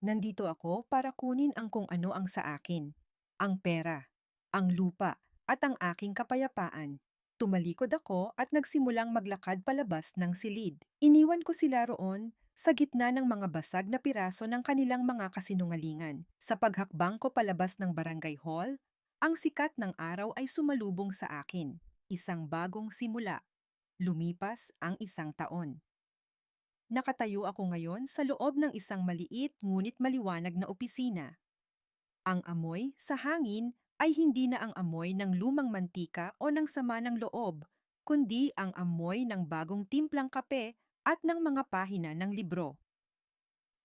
Nandito ako para kunin ang kung ano ang sa akin. Ang pera, ang lupa, at ang aking kapayapaan. Tumalikod ako at nagsimulang maglakad palabas ng silid. Iniwan ko sila roon sa gitna ng mga basag na piraso ng kanilang mga kasinungalingan. Sa paghakbang ko palabas ng barangay hall, ang sikat ng araw ay sumalubong sa akin. Isang bagong simula. Lumipas ang isang taon. Nakatayo ako ngayon sa loob ng isang maliit ngunit maliwanag na opisina. Ang amoy sa hangin ay hindi na ang amoy ng lumang mantika o ng sama ng loob, kundi ang amoy ng bagong timplang kape at ng mga pahina ng libro.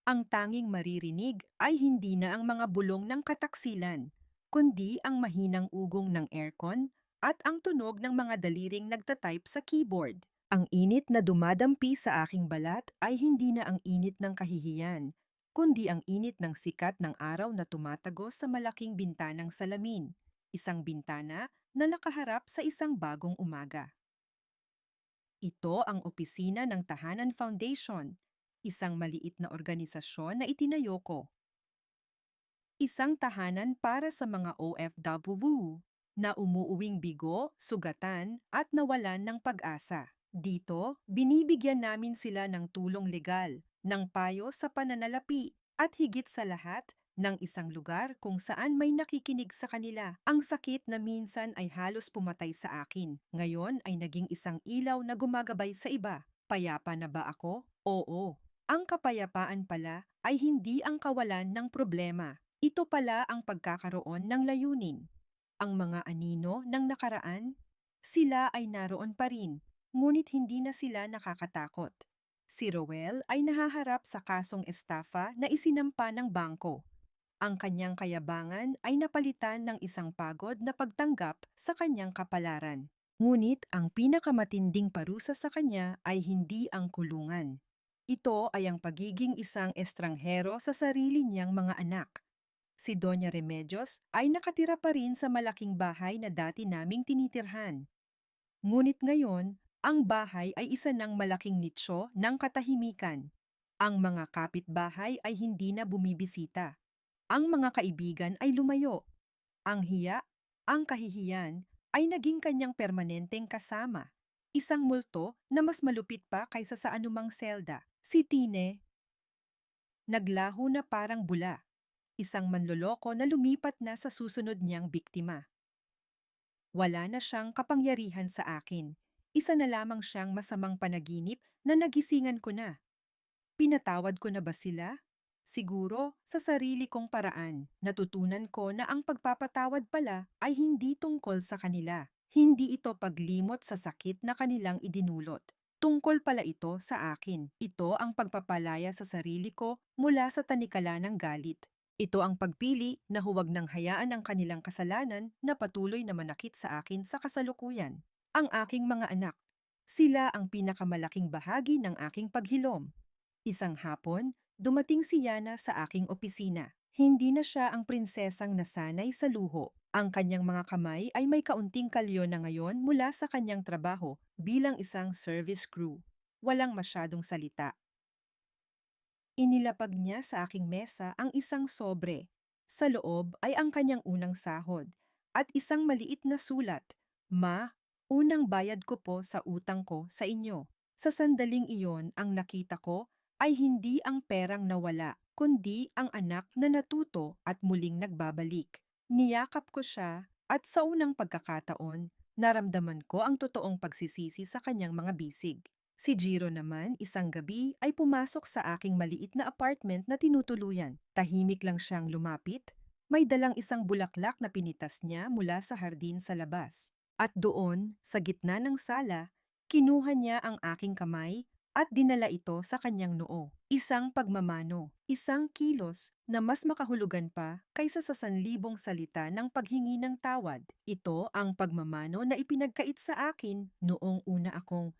Ang tanging maririnig ay hindi na ang mga bulong ng kataksilan, kundi ang mahinang ugong ng aircon at ang tunog ng mga daliring nagtatype sa keyboard. Ang init na dumadampi sa aking balat ay hindi na ang init ng kahihiyan, kundi ang init ng sikat ng araw na tumatagos sa malaking bintanang salamin, isang bintana na nakaharap sa isang bagong umaga. Ito ang opisina ng Tahanan Foundation, isang maliit na organisasyon na itinayo ko. Isang tahanan para sa mga OFW na umuuwing bigo, sugatan at nawalan ng pag-asa. Dito, binibigyan namin sila ng tulong legal, ng payo sa pananalapi, at higit sa lahat, ng isang lugar kung saan may nakikinig sa kanila. Ang sakit na minsan ay halos pumatay sa akin, ngayon ay naging isang ilaw na gumagabay sa iba. Payapa na ba ako? Oo. Ang kapayapaan pala ay hindi ang kawalan ng problema. Ito pala ang pagkakaroon ng layunin. Ang mga anino ng nakaraan, sila ay naroon pa rin, ngunit hindi na sila nakakatakot. Si Roel ay nahaharap sa kasong estafa na isinampa ng bangko. Ang kanyang kayabangan ay napalitan ng isang pagod na pagtanggap sa kanyang kapalaran. Ngunit ang pinakamatinding parusa sa kanya ay hindi ang kulungan. Ito ay ang pagiging isang estranghero sa sarili niyang mga anak. Si Doña Remedios ay nakatira pa rin sa malaking bahay na dati naming tinitirhan. Ngunit ngayon, ang bahay ay isa ng malaking nitsyo ng katahimikan. Ang mga kapitbahay ay hindi na bumibisita. Ang mga kaibigan ay lumayo. Ang hiya, ang kahihiyan, ay naging kanyang permanenteng kasama. Isang multo na mas malupit pa kaysa sa anumang selda. Si Tine, naglaho na parang bula. Isang manloloko na lumipat na sa susunod niyang biktima. Wala na siyang kapangyarihan sa akin. Isa na lamang siyang masamang panaginip na nagisingan ko na. Pinatawad ko na ba sila? Siguro sa sarili kong paraan. Natutunan ko na ang pagpapatawad pala ay hindi tungkol sa kanila. Hindi ito paglimot sa sakit na kanilang idinulot. Tungkol pala ito sa akin. Ito ang pagpapalaya sa sarili ko mula sa tanikala ng galit. Ito ang pagpili na huwag nang hayaan ang kanilang kasalanan na patuloy na manakit sa akin sa kasalukuyan. Ang aking mga anak. Sila ang pinakamalaking bahagi ng aking paghilom. Isang hapon, dumating si Yana sa aking opisina. Hindi na siya ang prinsesang nasanay sa luho. Ang kanyang mga kamay ay may kaunting kalyo na ngayon mula sa kanyang trabaho bilang isang service crew. Walang masyadong salita. Inilapag niya sa aking mesa ang isang sobre. Sa loob ay ang kanyang unang sahod at isang maliit na sulat. Ma, unang bayad ko po sa utang ko sa inyo. Sa sandaling iyon ang nakita ko ay hindi ang perang nawala, kundi ang anak na natuto at muling nagbabalik. Niyakap ko siya at sa unang pagkakataon, naramdaman ko ang totoong pagsisisi sa kanyang mga bisig. Si Jiro naman, isang gabi ay pumasok sa aking maliit na apartment na tinutuluyan. Tahimik lang siyang lumapit. May dalang isang bulaklak na pinitas niya mula sa hardin sa labas. At doon, sa gitna ng sala, kinuha niya ang aking kamay at dinala ito sa kanyang noo. Isang pagmamano, isang kilos na mas makahulugan pa kaysa sa 1,000 salita ng paghingi ng tawad. Ito ang pagmamano na ipinagkait sa akin noong una akong